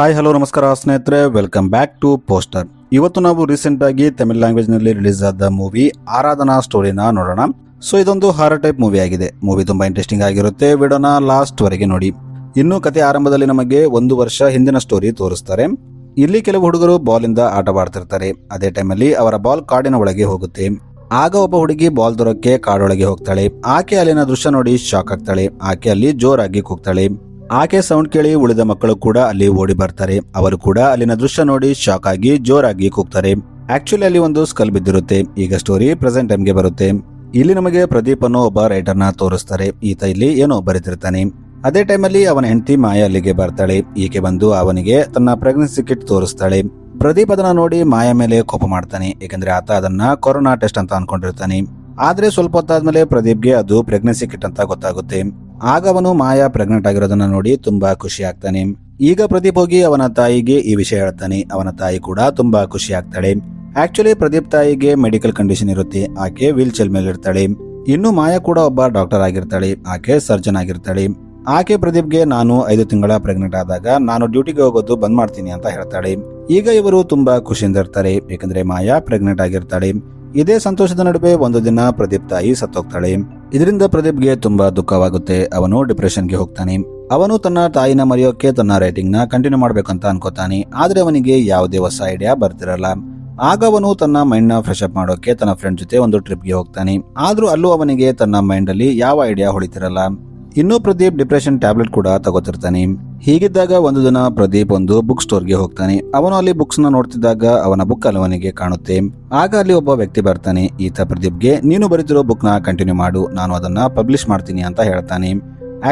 Hi hello ನಮಸ್ಕಾರ ಸ್ನೇಹಿತರೆ, welcome back to poster. ಇವತ್ತು ನಾವು ರೀಸೆಂಟ್ ಆಗಿ ತಮಿಳ್ ಲ್ಯಾಂಗ್ವೇಜ್ ನಲ್ಲಿ ರಿಲೀಸ್ ಆದ ಮೂವಿ ಆರಾಧನಾ ಸ್ಟೋರಿನ ನೋಡೋಣ. ಸೊ ಇದೊಂದು ಹಾರರ್ ಟೈಪ್ ಮೂವಿ ಆಗಿದೆ. ಮೂವಿ ತುಂಬಾ ಇಂಟ್ರೆಸ್ಟಿಂಗ್ ಆಗಿರುತ್ತೆ. ವಿಡಿಯೋನ ಲಾಸ್ಟ್ ವರೆಗೆ ನೋಡಿ. ಇನ್ನು ಕತೆ ಆರಂಭದಲ್ಲಿ ನಮಗೆ 1 ವರ್ಷ ಹಿಂದಿನ ಸ್ಟೋರಿ ತೋರಿಸ್ತಾರೆ. ಇಲ್ಲಿ ಕೆಲವು ಹುಡುಗರು ಬಾಲ್ ಇಂದ ಆಟವಾಡ್ತಿರ್ತಾರೆ. ಅದೇ ಟೈಮಲ್ಲಿ ಅವರ ಬಾಲ್ ಕಾಡಿನ ಒಳಗೆ ಹೋಗುತ್ತೆ. ಆಗ ಒಬ್ಬ ಹುಡುಗಿ ಬಾಲ್ ದೊರಕ್ಕೆ ಕಾಡೊಳಗೆ ಹೋಗ್ತಾಳೆ. ಆಕೆ ಅಲ್ಲಿನ ದೃಶ್ಯ ನೋಡಿ ಶಾಕ್ ಆಗ್ತಾಳೆ. ಆಕೆ ಅಲ್ಲಿ ಜೋರಾಗಿ ಕೂಗ್ತಾಳೆ. ಆಕೆ ಸೌಂಡ್ ಕೇಳಿ ಉಳಿದ ಮಕ್ಕಳು ಕೂಡ ಅಲ್ಲಿ ಓಡಿ ಬರ್ತಾರೆ. ಅವರು ಕೂಡ ಅಲ್ಲಿನ ದೃಶ್ಯ ನೋಡಿ ಶಾಕ್ ಆಗಿ ಜೋರಾಗಿ ಕೂಗ್ತಾರೆ. ಆಕ್ಚುಲಿ ಅಲ್ಲಿ ಒಂದು ಸ್ಕಲ್ ಬಿದ್ದಿರುತ್ತೆ. ಈಗ ಸ್ಟೋರಿ ಪ್ರೆಸೆಂಟ್ ಟೈಮ್ಗೆ ಬರುತ್ತೆ. ಇಲ್ಲಿ ನಮಗೆ ಪ್ರದೀಪ್ ಅನ್ನೋ ಒಬ್ಬ ರೈಟರ್ ನ ತೋರಿಸ್ತಾರೆ. ಈತ ಇಲ್ಲಿ ಏನೋ ಬರೀತಿರ್ತಾನೆ. ಅದೇ ಟೈಮಲ್ಲಿ ಅವನ ಹೆಂಡತಿ ಮಾಯಾ ಅಲ್ಲಿಗೆ ಬರ್ತಾಳೆ. ಈಕೆ ಬಂದು ಅವನಿಗೆ ತನ್ನ ಪ್ರೆಗ್ನೆನ್ಸಿ ಕಿಟ್ ತೋರಿಸ್ತಾಳೆ. ಪ್ರದೀಪ್ ಅದನ್ನ ನೋಡಿ ಮಾಯಾ ಮೇಲೆ ಕೋಪ ಮಾಡ್ತಾನೆ. ಏಕೆಂದ್ರೆ ಆತ ಅದನ್ನ ಕೊರೋನಾ ಟೆಸ್ಟ್ ಅಂತ ಅನ್ಕೊಂಡಿರ್ತಾನೆ. ಆದ್ರೆ ಸ್ವಲ್ಪ ಹೊತ್ತಾದ್ಮೇಲೆ ಪ್ರದೀಪ್ಗೆ ಅದು ಪ್ರೆಗ್ನೆನ್ಸಿ ಕಿಟ್ ಅಂತ ಗೊತ್ತಾಗುತ್ತೆ. ಆಗ ಅವನು ಮಾಯಾ ಪ್ರೆಗ್ನೆಂಟ್ ಆಗಿರೋದನ್ನ ನೋಡಿ ತುಂಬಾ ಖುಷಿ ಆಗ್ತಾನೆ. ಈಗ ಪ್ರದೀಪ್ ಹೋಗಿ ಅವನ ತಾಯಿಗೆ ಈ ವಿಷಯ ಹೇಳ್ತಾನೆ. ಅವನ ತಾಯಿ ಕೂಡ ತುಂಬಾ ಖುಷಿ ಆಗ್ತಾಳೆ. ಆಕ್ಚುಲಿ ಪ್ರದೀಪ್ ತಾಯಿಗೆ ಮೆಡಿಕಲ್ ಕಂಡೀಷನ್ ಇರುತ್ತೆ. ಆಕೆ ವೀಲ್ ಚೇರ್ ಮೇಲೆ ಇರ್ತಾಳೆ. ಇನ್ನು ಮಾಯಾ ಕೂಡ ಒಬ್ಬ ಡಾಕ್ಟರ್ ಆಗಿರ್ತಾಳೆ. ಆಕೆ ಸರ್ಜನ್ ಆಗಿರ್ತಾಳೆ. ಆಕೆ ಪ್ರದೀಪ್ಗೆ ನಾನು 5 ತಿಂಗಳ ಪ್ರೆಗ್ನೆಂಟ್ ಆದಾಗ ನಾನು ಡ್ಯೂಟಿಗೆ ಹೋಗೋದು ಬಂದ್ ಮಾಡ್ತೀನಿ ಅಂತ ಹೇಳ್ತಾಳೆ. ಈಗ ಇವರು ತುಂಬಾ ಖುಷಿಯಿಂದ ಇರ್ತಾರೆ. ಯಾಕಂದ್ರೆ ಮಾಯಾ ಪ್ರೆಗ್ನೆಂಟ್ ಆಗಿರ್ತಾಳೆ. ಇದೇ ಸಂತೋಷದ ನಡುವೆ ಒಂದು ದಿನ ಪ್ರದೀಪ್ ತಾಯಿ ಸತ್ತೋಗ್ತಾಳೆ. ಇದರಿಂದ ಪ್ರದೀಪ್ಗೆ ತುಂಬಾ ದುಃಖವಾಗುತ್ತೆ. ಅವನು ಡಿಪ್ರೆಷನ್ಗೆ ಹೋಗ್ತಾನೆ. ಅವನು ತನ್ನ ತಾಯಿನ ಮರೆಯೋಕೆ ತನ್ನ ರೈಟಿಂಗ್ ನ ಕಂಟಿನ್ಯೂ ಮಾಡ್ಬೇಕಂತ ಅನ್ಕೋತಾನೆ. ಆದ್ರೆ ಅವನಿಗೆ ಯಾವುದೇ ಹೊಸ ಐಡಿಯಾ ಬರ್ತಿರಲ್ಲ. ಆಗ ಅವನು ತನ್ನ ಮೈಂಡ್ ನ ಫ್ರೆಶ್ ಅಪ್ ಮಾಡೋಕೆ ತನ್ನ ಫ್ರೆಂಡ್ ಜೊತೆ ಒಂದು ಟ್ರಿಪ್ಗೆ ಹೋಗ್ತಾನೆ. ಆದ್ರೂ ಅಲ್ಲೂ ಅವನಿಗೆ ತನ್ನ ಮೈಂಡ್ ಅಲ್ಲಿ ಯಾವ ಐಡಿಯಾ ಹೊಳಿತಿರಲ್ಲ. ಇನ್ನು ಪ್ರದೀಪ್ ಡಿಪ್ರೆಷನ್ ಟ್ಯಾಬ್ಲೆಟ್ ಕೂಡ ತಗೋತಿರ್ತಾನೆ. ಹೀಗಿದ್ದಾಗ ಒಂದು ದಿನ ಪ್ರದೀಪ್ ಒಂದು ಬುಕ್ ಸ್ಟೋರ್ಗೆ ಹೋಗ್ತಾನೆ. ಅವನು ಅಲ್ಲಿ ಬುಕ್ಸ್ ನ ನೋಡ್ತಿದ್ದಾಗ ಅವನ ಬುಕ್ ಅಲ್ಲಿ ಅವನಿಗೆ ಕಾಣುತ್ತೆ. ಆಗ ಅಲ್ಲಿ ಒಬ್ಬ ವ್ಯಕ್ತಿ ಬರ್ತಾನೆ. ಈತ ಪ್ರದೀಪ್ಗೆ ನೀನು ಬರೀತಿರೋ ಬುಕ್ ನ ಕಂಟಿನ್ಯೂ ಮಾಡು, ನಾನು ಅದನ್ನ ಪಬ್ಲಿಷ್ ಮಾಡ್ತೀನಿ ಅಂತ ಹೇಳ್ತಾನೆ.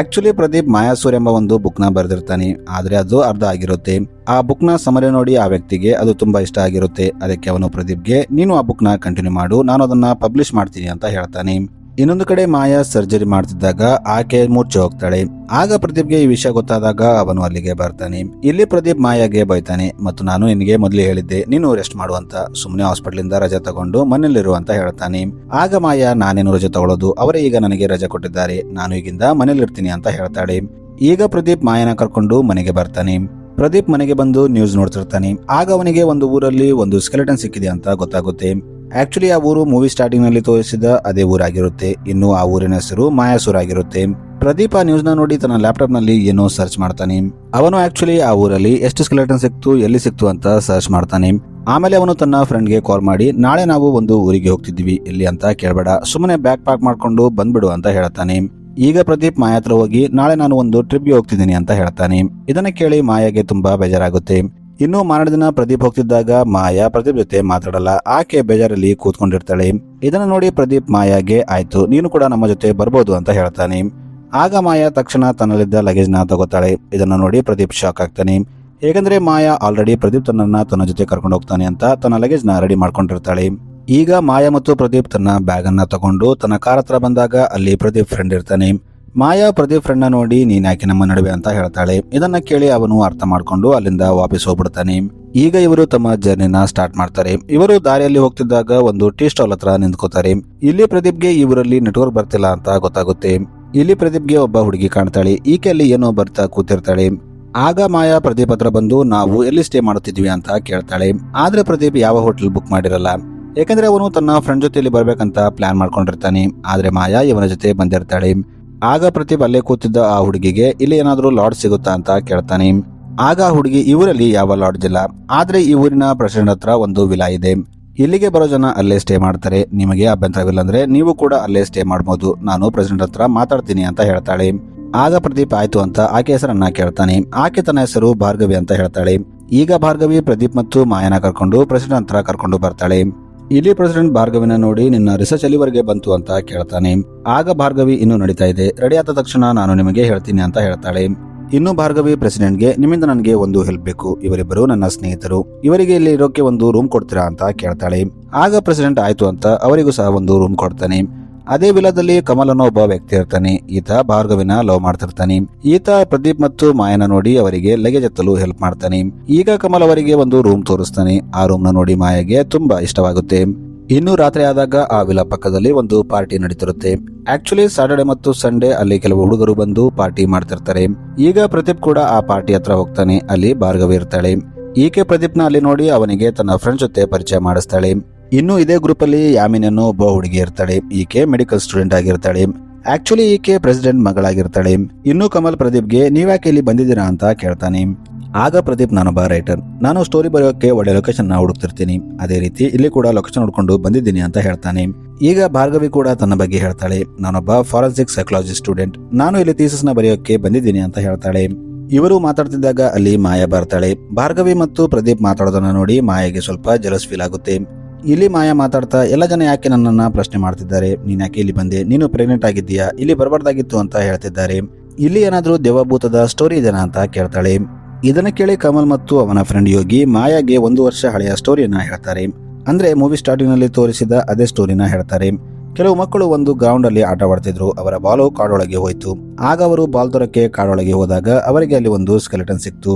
ಆಕ್ಚುಲಿ ಪ್ರದೀಪ್ ಮಾಯಾಸೂರ್ ಎಂಬ ಒಂದು ಬುಕ್ ನ ಬರೆದಿರ್ತಾನೆ. ಆದ್ರೆ ಅದು ಅರ್ಧ ಆಗಿರುತ್ತೆ. ಆ ಬುಕ್ ನ ಸಮರಿ ನೋಡಿ ಆ ವ್ಯಕ್ತಿಗೆ ಅದು ತುಂಬಾ ಇಷ್ಟ ಆಗಿರುತ್ತೆ. ಅದಕ್ಕೆ ಅವನು ಪ್ರದೀಪ್ಗೆ ನೀನು ಆ ಬುಕ್ ನ ಕಂಟಿನ್ಯೂ ಮಾಡು, ನಾನು ಅದನ್ನ ಪಬ್ಲಿಷ್ ಮಾಡ್ತೀನಿ ಅಂತ ಹೇಳ್ತಾನೆ. ಇನ್ನೊಂದು ಕಡೆ ಮಾಯಾ ಸರ್ಜರಿ ಮಾಡ್ತಿದ್ದಾಗ ಆಕೆ ಮೂರ್ಛೆ ಹೋಗ್ತಾಳೆ. ಆಗ ಪ್ರದೀಪ್ಗೆ ಈ ವಿಷಯ ಗೊತ್ತಾದಾಗ ಅವನು ಅಲ್ಲಿಗೆ ಬರ್ತಾನೆ. ಇಲ್ಲಿ ಪ್ರದೀಪ್ ಮಾಯಾಗೆ ಬೈತಾನೆ. ಮತ್ತು ನಾನು ನಿನಗೆ ಮೊದಲೇ ಹೇಳಿದ್ದೆ ನೀನು ರೆಸ್ಟ್ ಮಾಡುವಂತ, ಸುಮ್ಮನೆ ಹಾಸ್ಪಿಟಲ್ ಇಂದ ರಜೆ ತಗೊಂಡು ಮನೇಲಿರು ಅಂತ ಹೇಳ್ತಾನೆ. ಆಗ ಮಾಯಾ ನಾನೇನು ರಜೆ ತಗೊಳ್ಳೋದು, ಅವರೇ ಈಗ ನನಗೆ ರಜೆ ಕೊಟ್ಟಿದ್ದಾರೆ, ನಾನು ಈಗಿಂದ ಮನೇಲಿರ್ತೀನಿ ಅಂತ ಹೇಳ್ತಾಳೆ. ಈಗ ಪ್ರದೀಪ್ ಮಾಯನ ಕರ್ಕೊಂಡು ಮನೆಗೆ ಬರ್ತಾನೆ. ಪ್ರದೀಪ್ ಮನೆಗೆ ಬಂದು ನ್ಯೂಸ್ ನೋಡ್ತಿರ್ತಾನೆ. ಆಗ ಅವನಿಗೆ ಒಂದು ಊರಲ್ಲಿ ಒಂದು ಸ್ಕೆಲೆಟನ್ ಸಿಕ್ಕಿದೆ ಅಂತ ಗೊತ್ತಾಗುತ್ತೆ. ಆಕ್ಚುಲಿ ಆ ಊರು ಮೂವಿ ಸ್ಟಾರ್ಟಿಂಗ್ ನಲ್ಲಿ ತೋರಿಸಿದ ಅದೇ ಊರಾಗಿರುತ್ತೆ. ಇನ್ನು ಆ ಊರಿನ ಹೆಸರು ಮಾಯಾಸೂರ್ ಆಗಿರುತ್ತೆ. ಪ್ರದೀಪ್ ಆ ನ್ಯೂಸ್ ನ ನೋಡಿ ತನ್ನ ಲ್ಯಾಪ್ಟಾಪ್ ನಲ್ಲಿ ಏನೋ ಸರ್ಚ್ ಮಾಡ್ತಾನೆ. ಅವನು ಆಕ್ಚುಲಿ ಆ ಊರಲ್ಲಿ ಎಷ್ಟು ಸ್ಕೆಲೆಟನ್ ಸಿಕ್ತು, ಎಲ್ಲಿ ಸಿಕ್ತು ಅಂತ ಸರ್ಚ್ ಮಾಡ್ತಾನೆ. ಆಮೇಲೆ ಅವನು ತನ್ನ ಫ್ರೆಂಡ್ ಗೆ ಕಾಲ್ ಮಾಡಿ ನಾಳೆ ನಾವು ಒಂದು ಊರಿಗೆ ಹೋಗ್ತಿದ್ವಿ, ಎಲ್ಲಿ ಅಂತ ಕೇಳಬೇಡ, ಸುಮ್ಮನೆ ಬ್ಯಾಗ್ ಪ್ಯಾಕ್ ಮಾಡ್ಕೊಂಡು ಬಂದ್ಬಿಡು ಅಂತ ಹೇಳ್ತಾನೆ. ಈಗ ಪ್ರದೀಪ್ ಮಾಯಾ ಹತ್ರ ಹೋಗಿ ನಾಳೆ ನಾನು ಒಂದು ಟ್ರಿಪ್ಗೆ ಹೋಗ್ತಿದ್ದೀನಿ ಅಂತ ಹೇಳ್ತಾನೆ. ಇದನ್ನ ಕೇಳಿ ಮಾಯಾಗೆ ತುಂಬಾ ಬೇಜಾರಾಗುತ್ತೆ. ಇನ್ನು ಮಾರನೇ ದಿನ ಪ್ರದೀಪ್ ಹೋಗ್ತಿದ್ದಾಗ ಮಾಯಾ ಪ್ರದೀಪ್ ಜೊತೆ ಮಾತಾಡಲ್ಲ. ಆಕೆ ಬೇಜಾರಲ್ಲಿ ಕೂತ್ಕೊಂಡಿರ್ತಾಳೆ. ಇದನ್ನ ನೋಡಿ ಪ್ರದೀಪ್ ಮಾಯಾಗೆ ಆಯ್ತು ನೀನು ಕೂಡ ನಮ್ಮ ಜೊತೆ ಬರ್ಬೋದು ಅಂತ ಹೇಳ್ತಾನೆ. ಆಗ ಮಾಯಾ ತಕ್ಷಣ ತನ್ನಲ್ಲಿದ್ದ ಲಗೇಜ್ ನ ತಗೋತಾಳೆ. ಇದನ್ನ ನೋಡಿ ಪ್ರದೀಪ್ ಶಾಕ್ ಆಗ್ತಾನೆ. ಹೇಗಂದ್ರೆ ಮಾಯಾ ಆಲ್ರೆಡಿ ಪ್ರದೀಪ್ ತನ್ನ ಜೊತೆ ಕರ್ಕೊಂಡು ಹೋಗ್ತಾನೆ ಅಂತ ತನ್ನ ಲಗೇಜ್ ನ ರೆಡಿ ಮಾಡ್ಕೊಂಡಿರ್ತಾಳೆ. ಈಗ ಮಾಯಾ ಮತ್ತು ಪ್ರದೀಪ್ ತನ್ನ ಬ್ಯಾಗ್ ಅನ್ನ ತಗೊಂಡು ತನ್ನ ಕಾರ್ ಹತ್ರ ಬಂದಾಗ ಅಲ್ಲಿ ಪ್ರದೀಪ್ ಫ್ರೆಂಡ್ ಇರ್ತಾನೆ. ಮಾಯಾ ಪ್ರದೀಪ್ ಫ್ರೆಂಡ್ ನ ನೋಡಿ ನೀನ್ ಯಾಕೆ ನಮ್ಮ ನಡುವೆ ಅಂತ ಹೇಳ್ತಾಳೆ. ಇದನ್ನ ಕೇಳಿ ಅವನು ಅರ್ಥ ಮಾಡ್ಕೊಂಡು ಅಲ್ಲಿಂದ ವಾಪಸ್ ಹೋಗ್ಬಿಡ್ತಾನೆ. ಈಗ ಇವರು ತಮ್ಮ ಜರ್ನಿನ ಸ್ಟಾರ್ಟ್ ಮಾಡ್ತಾರೆ. ಇವರು ದಾರಿಯಲ್ಲಿ ಹೋಗ್ತಿದ್ದಾಗ ಒಂದು ಟೀ ಸ್ಟಾಲ್ ಹತ್ರ ನಿಂತ್ಕೋತಾರೆ. ಇಲ್ಲಿ ಪ್ರದೀಪ್ಗೆ ಈ ಊರಲ್ಲಿ ನೆಟ್ವರ್ಕ್ ಬರ್ತಿಲ್ಲ ಅಂತ ಗೊತ್ತಾಗುತ್ತೆ. ಇಲ್ಲಿ ಪ್ರದೀಪ್ಗೆ ಒಬ್ಬ ಹುಡುಗಿ ಕಾಣ್ತಾಳೆ. ಈಕೆ ಅಲ್ಲಿ ಏನೋ ಬರ್ತಾ ಕೂತಿರ್ತಾಳೆ. ಆಗ ಮಾಯಾ ಪ್ರದೀಪ್ ಹತ್ರ ಬಂದು ನಾವು ಎಲ್ಲಿ ಸ್ಟೇ ಮಾಡುತ್ತಿದ್ವಿ ಅಂತ ಕೇಳ್ತಾಳೆ. ಆದ್ರೆ ಪ್ರದೀಪ್ ಯಾವ ಹೋಟೆಲ್ ಬುಕ್ ಮಾಡಿರಲ್ಲ. ಯಾಕಂದ್ರೆ ಅವನು ತನ್ನ ಫ್ರೆಂಡ್ ಜೊತೆಯಲ್ಲಿ ಬರ್ಬೇಕಂತ ಪ್ಲಾನ್ ಮಾಡ್ಕೊಂಡಿರ್ತಾನೆ. ಆದ್ರೆ ಮಾಯಾ ಇವನ ಜೊತೆ ಬಂದಿರ್ತಾಳೆ. ಆಗ ಪ್ರದೀಪ್ ಅಲ್ಲೇ ಕೂತಿದ್ದ ಆ ಹುಡುಗಿಗೆ ಇಲ್ಲಿ ಏನಾದ್ರೂ ಲಾಡ್ಜ್ ಸಿಗುತ್ತಾ ಅಂತ ಕೇಳ್ತಾನೆ. ಆಗ ಆ ಹುಡುಗಿ ಈ ಊರಲ್ಲಿ ಯಾವ ಲಾಡ್ಜ್ ಇಲ್ಲ, ಆದ್ರೆ ಈ ಊರಿನ ಪ್ರೆಸಿಡೆಂಟ್ ಹತ್ರ ಒಂದು ವಿಲಾ ಇದೆ, ಇಲ್ಲಿಗೆ ಬರೋ ಜನ ಅಲ್ಲೇ ಸ್ಟೇ ಮಾಡ್ತಾರೆ, ನಿಮಗೆ ಅಭ್ಯಂತರವಿಲ್ಲ ಅಂದ್ರೆ ನೀವು ಕೂಡ ಅಲ್ಲೇ ಸ್ಟೇ ಮಾಡಬಹುದು, ನಾನು ಪ್ರೆಸಿಡೆಂಟ್ ಹತ್ರ ಮಾತಾಡ್ತೀನಿ ಅಂತ ಹೇಳ್ತಾಳೆ. ಆಗ ಪ್ರದೀಪ್ ಆಯ್ತು ಅಂತ ಆಕೆ ಹೆಸರನ್ನ ಕೇಳ್ತಾನೆ. ಆಕೆ ತನ್ನ ಹೆಸರು ಭಾರ್ಗವಿ ಅಂತ ಹೇಳ್ತಾಳೆ. ಈಗ ಭಾರ್ಗವಿ ಪ್ರದೀಪ್ ಮತ್ತು ಮಾಯನ ಕರ್ಕೊಂಡು ಪ್ರೆಸಿಡೆಂಟ್ ಹತ್ರ ಕರ್ಕೊಂಡು ಬರ್ತಾಳೆ. ಇಲ್ಲಿ ಪ್ರೆಸಿಡೆಂಟ್ ಭಾರ್ಗವಿನ ನೋಡಿ ನಿನ್ನ ರಿಸರ್ಚ್ ಎಲ್ಲಿವರೆಗೆ ಬಂತು ಅಂತ ಕೇಳ್ತಾನೆ. ಆಗ ಭಾರ್ಗವಿ ಇನ್ನು ನಡೀತಾ ಇದೆ, ರೆಡಿ ಆದ ತಕ್ಷಣ ನಾನು ನಿಮಗೆ ಹೇಳ್ತೀನಿ ಅಂತ ಹೇಳ್ತಾಳೆ. ಇನ್ನು ಭಾರ್ಗವಿ ಪ್ರೆಸಿಡೆಂಟ್ಗೆ ನಿಮ್ಮಿಂದ ನನಗೆ ಒಂದು ಹೆಲ್ಪ್ ಬೇಕು, ಇವರಿಬ್ಬರು ನನ್ನ ಸ್ನೇಹಿತರು, ಇವರಿಗೆ ಇಲ್ಲಿ ಇರೋಕೆ ಒಂದು ರೂಮ್ ಕೊಡ್ತೀರಾ ಅಂತ ಕೇಳ್ತಾಳೆ. ಆಗ ಪ್ರೆಸಿಡೆಂಟ್ ಆಯ್ತು ಅಂತ ಅವರಿಗೂ ಸಹ ಒಂದು ರೂಮ್ ಕೊಡ್ತಾನೆ. ಅದೇ ವಿಲಾದಲ್ಲಿ ಕಮಲ್ ಅನ್ನೋ ಒಬ್ಬ ವ್ಯಕ್ತಿ ಇರ್ತಾನೆ. ಈತ ಭಾರ್ಗವಿನ ಲವ್ ಮಾಡ್ತಿರ್ತಾನೆ. ಈತ ಪ್ರದೀಪ್ ಮತ್ತು ಮಾಯನ ನೋಡಿ ಅವರಿಗೆ ಲಗೇಜ್ ಎತ್ತಲು ಹೆಲ್ಪ್ ಮಾಡ್ತಾನೆ. ಈಗ ಕಮಲ್ ಅವರಿಗೆ ಒಂದು ರೂಮ್ ತೋರಿಸ್ತಾನೆ. ಆ ರೂಮ್ ನ ನೋಡಿ ಮಾಯಾಗೆ ತುಂಬಾ ಇಷ್ಟವಾಗುತ್ತೆ. ಇನ್ನು ರಾತ್ರಿ ಆದಾಗ ಆ ವಿಲಾ ಪಕ್ಕದಲ್ಲಿ ಒಂದು ಪಾರ್ಟಿ ನಡೀತಿರುತ್ತೆ. ಆಕ್ಚುಲಿ ಸಾಟರ್ಡೆ ಮತ್ತು ಸಂಡೇ ಅಲ್ಲಿ ಕೆಲವು ಹುಡುಗರು ಬಂದು ಪಾರ್ಟಿ ಮಾಡ್ತಿರ್ತಾರೆ. ಈಗ ಪ್ರದೀಪ್ ಕೂಡ ಆ ಪಾರ್ಟಿ ಹತ್ರ ಹೋಗ್ತಾನೆ. ಅಲ್ಲಿ ಭಾರ್ಗವಿ ಇರ್ತಾಳೆ. ಈಕೆ ಪ್ರದೀಪ್ನ ಅಲ್ಲಿ ನೋಡಿ ಅವನಿಗೆ ತನ್ನ ಫ್ರೆಂಡ್ ಜೊತೆ ಪರಿಚಯ ಮಾಡಿಸ್ತಾಳೆ. ಇನ್ನು ಇದೇ ಗ್ರೂಪ್ ಅಲ್ಲಿ ಯಾಮಿನಿ ಅನ್ನೋ ಒಬ್ಬ ಹುಡುಗಿ ಇರ್ತಾಳೆ. ಈಕೆ ಮೆಡಿಕಲ್ ಸ್ಟೂಡೆಂಟ್ ಆಗಿರ್ತಾಳೆ. ಆಕ್ಚುಲಿ ಈಕೆ ಪ್ರೆಸಿಡೆಂಟ್ ಮಗಳಾಗಿರ್ತಾಳೆ. ಇನ್ನು ಕಮಲ್ ಪ್ರದೀಪ್ಗೆ ನೀವ್ಯಾಕೆ ಇಲ್ಲಿ ಬಂದಿದ್ದೀರಾ ಅಂತ ಕೇಳ್ತಾನೆ. ಆಗ ಪ್ರದೀಪ್ ನಾನೊಬ್ಬ ರೈಟರ್, ನಾನು ಸ್ಟೋರಿ ಬರೆಯೋಕೆ ಒಳ್ಳೆ ಲೊಕೇಶನ್ ನ ಹುಡುಕ್ತಿರ್ತೀನಿ. ಅದೇ ರೀತಿ ಇಲ್ಲಿ ಕೂಡ ಲೊಕೇಶನ್ ಹುಡ್ಕೊಂಡು ಬಂದಿದ್ದೀನಿ ಅಂತ ಹೇಳ್ತಾನೆ. ಈಗ ಭಾರ್ಗವಿ ಕೂಡ ತನ್ನ ಬಗ್ಗೆ ಹೇಳ್ತಾಳೆ. ನಾನೊಬ್ಬ ಫಾರೆನ್ಸಿಕ್ ಸೈಕಾಲಜಿ ಸ್ಟೂಡೆಂಟ್, ನಾನು ಇಲ್ಲಿ ಥೀಸಿಸ್ ನ ಬರೆಯೋಕೆ ಬಂದಿದ್ದೀನಿ ಅಂತ ಹೇಳ್ತಾಳೆ. ಇವರು ಮಾತಾಡ್ತಿದ್ದಾಗ ಅಲ್ಲಿ ಮಾಯಾ ಬರ್ತಾಳೆ. ಭಾರ್ಗವಿ ಮತ್ತು ಪ್ರದೀಪ್ ಮಾತಾಡೋದನ್ನ ನೋಡಿ ಮಾಯಾಗೆ ಸ್ವಲ್ಪ ಜಲಸ್ ಫೀಲ್ ಆಗುತ್ತೆ. ಇಲ್ಲಿ ಮಾಯಾ ಮಾತಾಡ್ತಾ ಎಲ್ಲ ಜನ ಯಾಕೆ ನನ್ನನ್ನ ಪ್ರಶ್ನೆ ಮಾಡ್ತಿದ್ದಾರೆ, ನೀನ್ ಯಾಕೆ ಇಲ್ಲಿ ಬಂದೆ, ನೀನು ಪ್ರೆಗ್ನೆಂಟ್ ಆಗಿದ್ದೀಯಾ, ಇಲ್ಲಿ ಬರಬಾರ್ದಾಗಿತ್ತು ಅಂತ ಹೇಳ್ತಿದ್ದಾರೆ. ಇಲ್ಲಿ ಏನಾದ್ರೂ ದೇವಭೂತದ ಸ್ಟೋರಿ ಇದೆನಾ ಅಂತ ಕೇಳ್ತಾಳೆ. ಇದನ್ನ ಕೇಳಿ ಕಮಲ್ ಮತ್ತು ಅವನ ಫ್ರೆಂಡ್ ಯೋಗಿ ಮಾಯಾಗೆ 1 ವರ್ಷ ಹಳೆಯ ಸ್ಟೋರಿಯನ್ನ ಹೇಳ್ತಾರೆ. ಅಂದ್ರೆ ಮೂವಿ ಸ್ಟಾರ್ಟಿಂಗ್ ನಲ್ಲಿ ತೋರಿಸಿದ ಅದೇ ಸ್ಟೋರಿನ ಹೇಳ್ತಾರೆ. ಕೆಲವು ಮಕ್ಕಳು ಒಂದು ಗ್ರೌಂಡ್ ಅಲ್ಲಿ ಆಟವಾಡ್ತಿದ್ರು. ಅವರ ಬಾಲು ಕಾಡೊಳಗೆ ಹೋಯ್ತು. ಆಗ ಅವರು ಬಾಲ್ ತರಕ್ಕೆ ಕಾಡೊಳಗೆ ಹೋದಾಗ ಅವರಿಗೆ ಅಲ್ಲಿ ಒಂದು ಸ್ಕೆಲೆಟನ್ ಸಿಕ್ತು.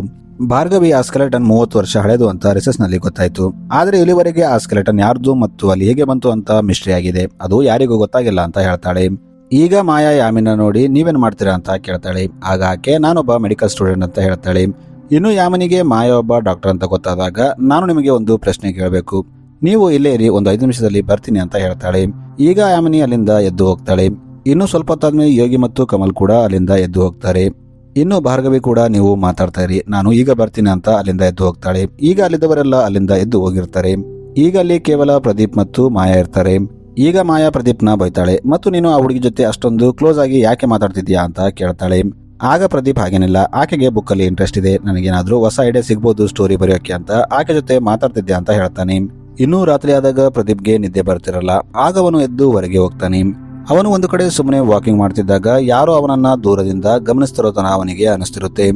ಭಾರ್ಗವಿ ಆ ಸ್ಕೆಲೆಟನ್ 30 ವರ್ಷ ಹಳೆದು ಅಂತ ರಿಸರ್ಚ್ ನಲ್ಲಿ ಗೊತ್ತಾಯ್ತು. ಆದ್ರೆ ಇಲ್ಲಿವರೆಗೆ ಆ ಸ್ಕೆಲೆಟನ್ ಯಾರ್ದು ಮತ್ತು ಅಲ್ಲಿ ಹೇಗೆ ಬಂತು ಅಂತ ಮಿಸ್ಟ್ರಿ ಆಗಿದೆ. ಅದು ಯಾರಿಗೂ ಗೊತ್ತಾಗಿಲ್ಲ ಅಂತ ಹೇಳ್ತಾಳೆ. ಈಗ ಮಾಯಾ ಯಾಮಿನ ನೋಡಿ ನೀವೇನ್ ಮಾಡ್ತೀರಾ ಅಂತ ಕೇಳ್ತಾಳೆ. ಆಗ ಆಕೆ ನಾನೊಬ್ಬ ಮೆಡಿಕಲ್ ಸ್ಟೂಡೆಂಟ್ ಅಂತ ಹೇಳ್ತಾಳೆ. ಇನ್ನು ಯಾಮನಿಗೆ ಮಾಯಾ ಒಬ್ಬ ಡಾಕ್ಟರ್ ಅಂತ ಗೊತ್ತಾದಾಗ ನಾನು ನಿಮಗೆ ಒಂದು ಪ್ರಶ್ನೆ ಕೇಳಬೇಕು, ನೀವು ಇಲ್ಲೇ ಇರಿ, ಒಂದು 5 ನಿಮಿಷದಲ್ಲಿ ಬರ್ತೀನಿ ಅಂತ ಹೇಳ್ತಾಳೆ. ಈಗ ಯಾಮಿನಿ ಅಲ್ಲಿಂದ ಎದ್ದು ಹೋಗ್ತಾಳೆ. ಇನ್ನು ಸ್ವಲ್ಪ ಹೊತ್ತಾದ್ಮೇಲೆ ಯೋಗಿ ಮತ್ತು ಕಮಲ್ ಕೂಡ ಅಲ್ಲಿಂದ ಎದ್ದು ಹೋಗ್ತಾರೆ. ಇನ್ನು ಭಾರ್ಗವಿ ಕೂಡ ನೀವು ಮಾತಾಡ್ತಾ ಇರಿ, ನಾನು ಈಗ ಬರ್ತೀನಿ ಅಂತ ಅಲ್ಲಿಂದ ಎದ್ದು ಹೋಗ್ತಾಳೆ. ಈಗ ಅಲ್ಲಿದ್ದವರೆಲ್ಲ ಅಲ್ಲಿಂದ ಎದ್ದು ಹೋಗಿರ್ತಾರೆ. ಈಗ ಅಲ್ಲಿ ಕೇವಲ ಪ್ರದೀಪ್ ಮತ್ತು ಮಾಯಾ ಇರ್ತಾರೆ. ಈಗ ಮಾಯಾ ಪ್ರದೀಪ್ನ ಬೈತಾಳೆ ಮತ್ತು ನೀನು ಆ ಹುಡುಗಿ ಜೊತೆ ಅಷ್ಟೊಂದು ಕ್ಲೋಸ್ ಆಗಿ ಯಾಕೆ ಮಾತಾಡ್ತಿದ್ಯಾ ಅಂತ ಕೇಳ್ತಾಳೆ. ಆಗ ಪ್ರದೀಪ್ ಹಾಗೇನಿಲ್ಲ, ಆಕೆಗೆ ಬುಕ್ ಅಲ್ಲಿ ಇಂಟ್ರೆಸ್ಟ್ ಇದೆ, ನನಗೇನಾದ್ರೂ ಹೊಸ ಐಡಿಯಾ ಸಿಗ್ಬೋದು ಸ್ಟೋರಿ ಬರೆಯೋಕೆ ಅಂತ ಆಕೆ ಜೊತೆ ಮಾತಾಡ್ತಿದ್ಯಾ ಅಂತ ಹೇಳ್ತಾನೆ. ಇನ್ನೂ ರಾತ್ರಿ ಆದಾಗ ಪ್ರದೀಪ್ಗೆ ನಿದ್ದೆ ಬರ್ತಿರಲ್ಲ. ಆಗ ಅವನು ಎದ್ದು ಹೊರಗೆ ಹೋಗ್ತಾನೆ. ಅವನು ಒಂದು ಕಡೆ ಸುಮ್ಮನೆ ವಾಕಿಂಗ್ ಮಾಡ್ತಿದ್ದಾಗ ಯಾರೋ ಅವನನ್ನ ದೂರದಿಂದ ಗಮನಿಸ್ತಿರೋತನ ಅವನಿಗೆ ಅನಿಸ್ತಿರುತ್ತೆ.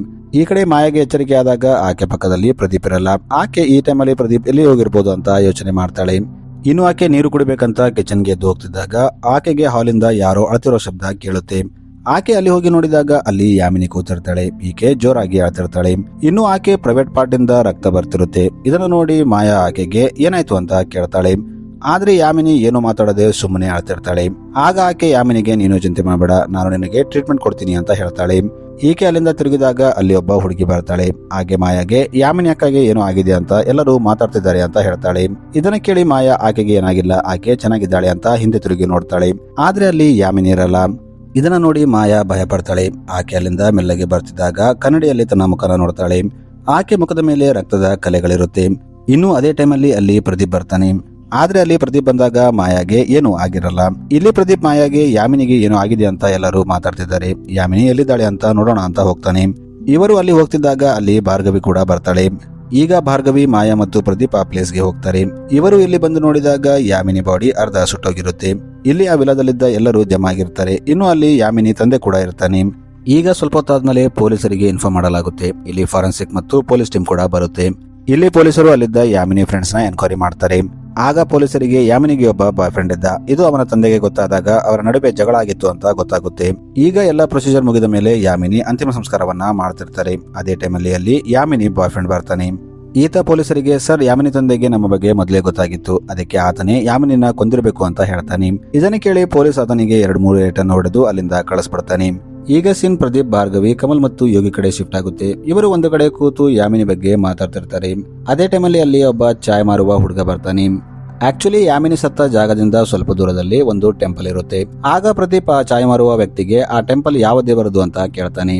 ಈ ಕಡೆ ಮಾಯಾಗೆ ಎಚ್ಚರಿಕೆ ಆದಾಗ ಆಕೆ ಪಕ್ಕದಲ್ಲಿ ಪ್ರದೀಪ್ ಇರಲ್ಲ. ಆಕೆ ಈ ಟೈಮಲ್ಲಿ ಪ್ರದೀಪ್ ಎಲ್ಲಿ ಹೋಗಿರ್ಬೋದು ಅಂತ ಯೋಚನೆ ಮಾಡ್ತಾಳೆ. ಇನ್ನು ಆಕೆ ನೀರು ಕುಡಿಬೇಕಂತ ಕಿಚನ್ಗೆ ಎದ್ದು ಹೋಗ್ತಿದ್ದಾಗ ಆಕೆಗೆ ಹಾಲಿಂದ ಯಾರೋ ಅಳ್ತಿರೋ ಶಬ್ದ ಕೇಳುತ್ತೆ. ಆಕೆ ಅಲ್ಲಿ ಹೋಗಿ ನೋಡಿದಾಗ ಅಲ್ಲಿ ಯಾಮಿನಿ ಕೂತಿರ್ತಾಳೆ. ಈಕೆ ಜೋರಾಗಿ ಅಳ್ತಿರ್ತಾಳೆ. ಇನ್ನು ಆಕೆ ಪ್ರೈವೇಟ್ ಪಾರ್ಟ್ ಇಂದ ರಕ್ತ ಬರ್ತಿರುತ್ತೆ. ಇದನ್ನು ನೋಡಿ ಮಾಯಾ ಆಕೆಗೆ ಏನಾಯ್ತು ಅಂತ ಕೇಳ್ತಾಳೆ. ಆದ್ರೆ ಯಾಮಿನಿ ಏನು ಮಾತಾಡದೆ ಸುಮ್ಮನೆ ಅಳ್ತಿರ್ತಾಳೆ. ಆಗ ಆಕೆ ಯಾಮಿನಿಗೆ ನೀನು ಚಿಂತೆ ಮಾಡಬೇಡ, ನಾನು ನಿನಗೆ ಟ್ರೀಟ್ಮೆಂಟ್ ಕೊಡ್ತೀನಿ ಅಂತ ಹೇಳ್ತಾಳೆ. ಈಕೆ ಅಲ್ಲಿಂದ ತಿರುಗಿದಾಗ ಅಲ್ಲಿ ಒಬ್ಬ ಹುಡುಗಿ ಬರ್ತಾಳೆ. ಹಾಗೆ ಮಾಯಾಗೆ ಯಾಮಿನಿ ಅಕ್ಕಗೆ ಏನೋ ಆಗಿದೆ ಅಂತ ಎಲ್ಲರೂ ಮಾತಾಡ್ತಿದ್ದಾರೆ ಅಂತ ಹೇಳ್ತಾಳೆ. ಇದನ್ನ ಕೇಳಿ ಮಾಯಾ ಆಕೆಗೆ ಏನಾಗಿಲ್ಲ, ಆಕೆ ಚೆನ್ನಾಗಿದ್ದಾಳೆ ಅಂತ ಹಿಂದೆ ತಿರುಗಿ ನೋಡ್ತಾಳೆ. ಆದ್ರೆ ಅಲ್ಲಿ ಯಾಮಿನಿ ಇರಲ್ಲ. ಇದನ್ನ ನೋಡಿ ಮಾಯಾ ಭಯ ಪಡ್ತಾಳೆ. ಆಕೆ ಅಲ್ಲಿಂದ ಮೆಲ್ಲಗೆ ಬರ್ತಿದ್ದಾಗ ಕನ್ನಡಿಯಲ್ಲಿ ತನ್ನ ಮುಖನ ನೋಡ್ತಾಳೆ. ಆಕೆ ಮುಖದ ಮೇಲೆ ರಕ್ತದ ಕಲೆಗಳಿರುತ್ತೆ. ಇನ್ನು ಅದೇ ಟೈಮಲ್ಲಿ ಅಲ್ಲಿ ಪ್ರದೀಪ್ ಬರ್ತಾನೆ. ಆದ್ರೆ ಅಲ್ಲಿ ಪ್ರದೀಪ್ ಬಂದಾಗ ಮಾಯಾಗೆ ಏನು ಆಗಿರಲ್ಲ. ಇಲ್ಲಿ ಪ್ರದೀಪ್ ಮಾಯಾಗೆ ಯಾಮಿನಿಗೆ ಏನೋ ಆಗಿದೆ ಅಂತ ಎಲ್ಲರೂ ಮಾತಾಡ್ತಿದ್ದಾರೆ. ಯಾಮಿನಿ ಎಲ್ಲಿದ್ದಾಳೆ ಅಂತ ನೋಡೋಣ ಅಂತ ಹೋಗ್ತಾನೆ. ಇವರು ಅಲ್ಲಿ ಹೋಗ್ತಿದ್ದಾಗ ಅಲ್ಲಿ ಭಾರ್ಗವಿ ಕೂಡ ಬರ್ತಾಳೆ. ಈಗ ಭಾರ್ಗವಿ, ಮಾಯಾ ಮತ್ತು ಪ್ರದೀಪ್ ಆ ಪ್ಲೇಸ್ಗೆ ಹೋಗ್ತಾರೆ. ಇವರು ಇಲ್ಲಿ ಬಂದು ನೋಡಿದಾಗ ಯಾಮಿನಿ ಬಾಡಿ ಅರ್ಧ ಸುಟ್ಟೋಗಿರುತ್ತೆ. ಇಲ್ಲಿ ಆ ವಿಲಾದಲ್ಲಿದ್ದ ಎಲ್ಲರೂ ಜಮಾ ಆಗಿರ್ತಾರೆ. ಇನ್ನು ಅಲ್ಲಿ ಯಾಮಿನಿ ತಂದೆ ಕೂಡ ಇರ್ತಾನೆ. ಈಗ ಸ್ವಲ್ಪ ಹೊತ್ತಾದ್ಮೇಲೆ ಪೊಲೀಸರಿಗೆ ಇನ್ಫಾರ್ಮ್ ಮಾಡಲಾಗುತ್ತೆ. ಇಲ್ಲಿ ಫಾರೆನ್ಸಿಕ್ ಮತ್ತು ಪೊಲೀಸ್ ಟೀಮ್ ಕೂಡ ಬರುತ್ತೆ. ಇಲ್ಲಿ ಪೊಲೀಸರು ಅಲ್ಲಿದ್ದ ಯಾಮಿನಿ ಫ್ರೆಂಡ್ಸ್ ನ ಎನ್ಕ್ವೈರಿ ಮಾಡ್ತಾರೆ. ಆಗ ಪೊಲೀಸರಿಗೆ ಯಾಮಿನಿಗೆ ಒಬ್ಬ ಬಾಯ್ ಫ್ರೆಂಡ್ ಇದ್ದ. ಇದು ಅವನ ತಂದೆಗೆ ಗೊತ್ತಾದಾಗ ಅವರ ನಡುವೆ ಜಗಳ ಆಗಿತ್ತು ಅಂತ ಗೊತ್ತಾಗುತ್ತೆ. ಈಗ ಎಲ್ಲ ಪ್ರೊಸೀಜರ್ ಮುಗಿದ ಮೇಲೆ ಯಾಮಿನಿ ಅಂತಿಮ ಸಂಸ್ಕಾರವನ್ನ ಮಾಡ್ತಿರ್ತಾರೆ. ಅದೇ ಟೈಮಲ್ಲಿ ಅಲ್ಲಿ ಯಾಮಿನಿ ಬಾಯ್ ಫ್ರೆಂಡ್ ಬರ್ತಾನೆ. ಈತ ಪೊಲೀಸರಿಗೆ, ಸರ್, ಯಾಮಿನಿ ತಂದೆಗೆ ನಮ್ಮ ಬಗ್ಗೆ ಮೊದಲೇ ಗೊತ್ತಾಗಿತ್ತು, ಅದಕ್ಕೆ ಆತನೇ ಯಾಮಿನಿನ ಕೊಂದಿರಬೇಕು ಅಂತ ಹೇಳ್ತಾನೆ. ಇದನ್ನು ಕೇಳಿ ಪೊಲೀಸ್ ಆತನಿಗೆ 2-3 ಏಟನ್ನು ಹೊಡೆದು ಅಲ್ಲಿಂದ ಕಳಿಸ್ಬಿಡ್ತಾನೆ. ಈಗ ಸೀನ್ ಪ್ರದೀಪ್, ಭಾರ್ಗವಿ, ಕಮಲ್ ಮತ್ತು ಯೋಗಿ ಕಡೆ ಶಿಫ್ಟ್ ಆಗುತ್ತೆ. ಇವರು ಒಂದು ಕಡೆ ಕೂತು ಯಾಮಿನಿ ಬಗ್ಗೆ ಮಾತಾಡ್ತಿರ್ತಾರೆ. ಅದೇ ಟೈಮಲ್ಲಿ ಅಲ್ಲಿ ಒಬ್ಬ ಚಾಯ್ ಮಾರುವ ಹುಡುಗ ಬರ್ತಾನೆ. ಆಕ್ಚುಲಿ ಯಾಮಿನಿ ಸತ್ತ ಜಾಗದಿಂದ ಸ್ವಲ್ಪ ದೂರದಲ್ಲಿ ಒಂದು ಟೆಂಪಲ್ ಇರುತ್ತೆ. ಆಗ ಪ್ರದೀಪ್ ಆ ಚಾಯ್ ಮಾರುವ ವ್ಯಕ್ತಿಗೆ ಆ ಟೆಂಪಲ್ ಯಾವ ದೇವರದು ಅಂತ ಕೇಳ್ತಾನೆ.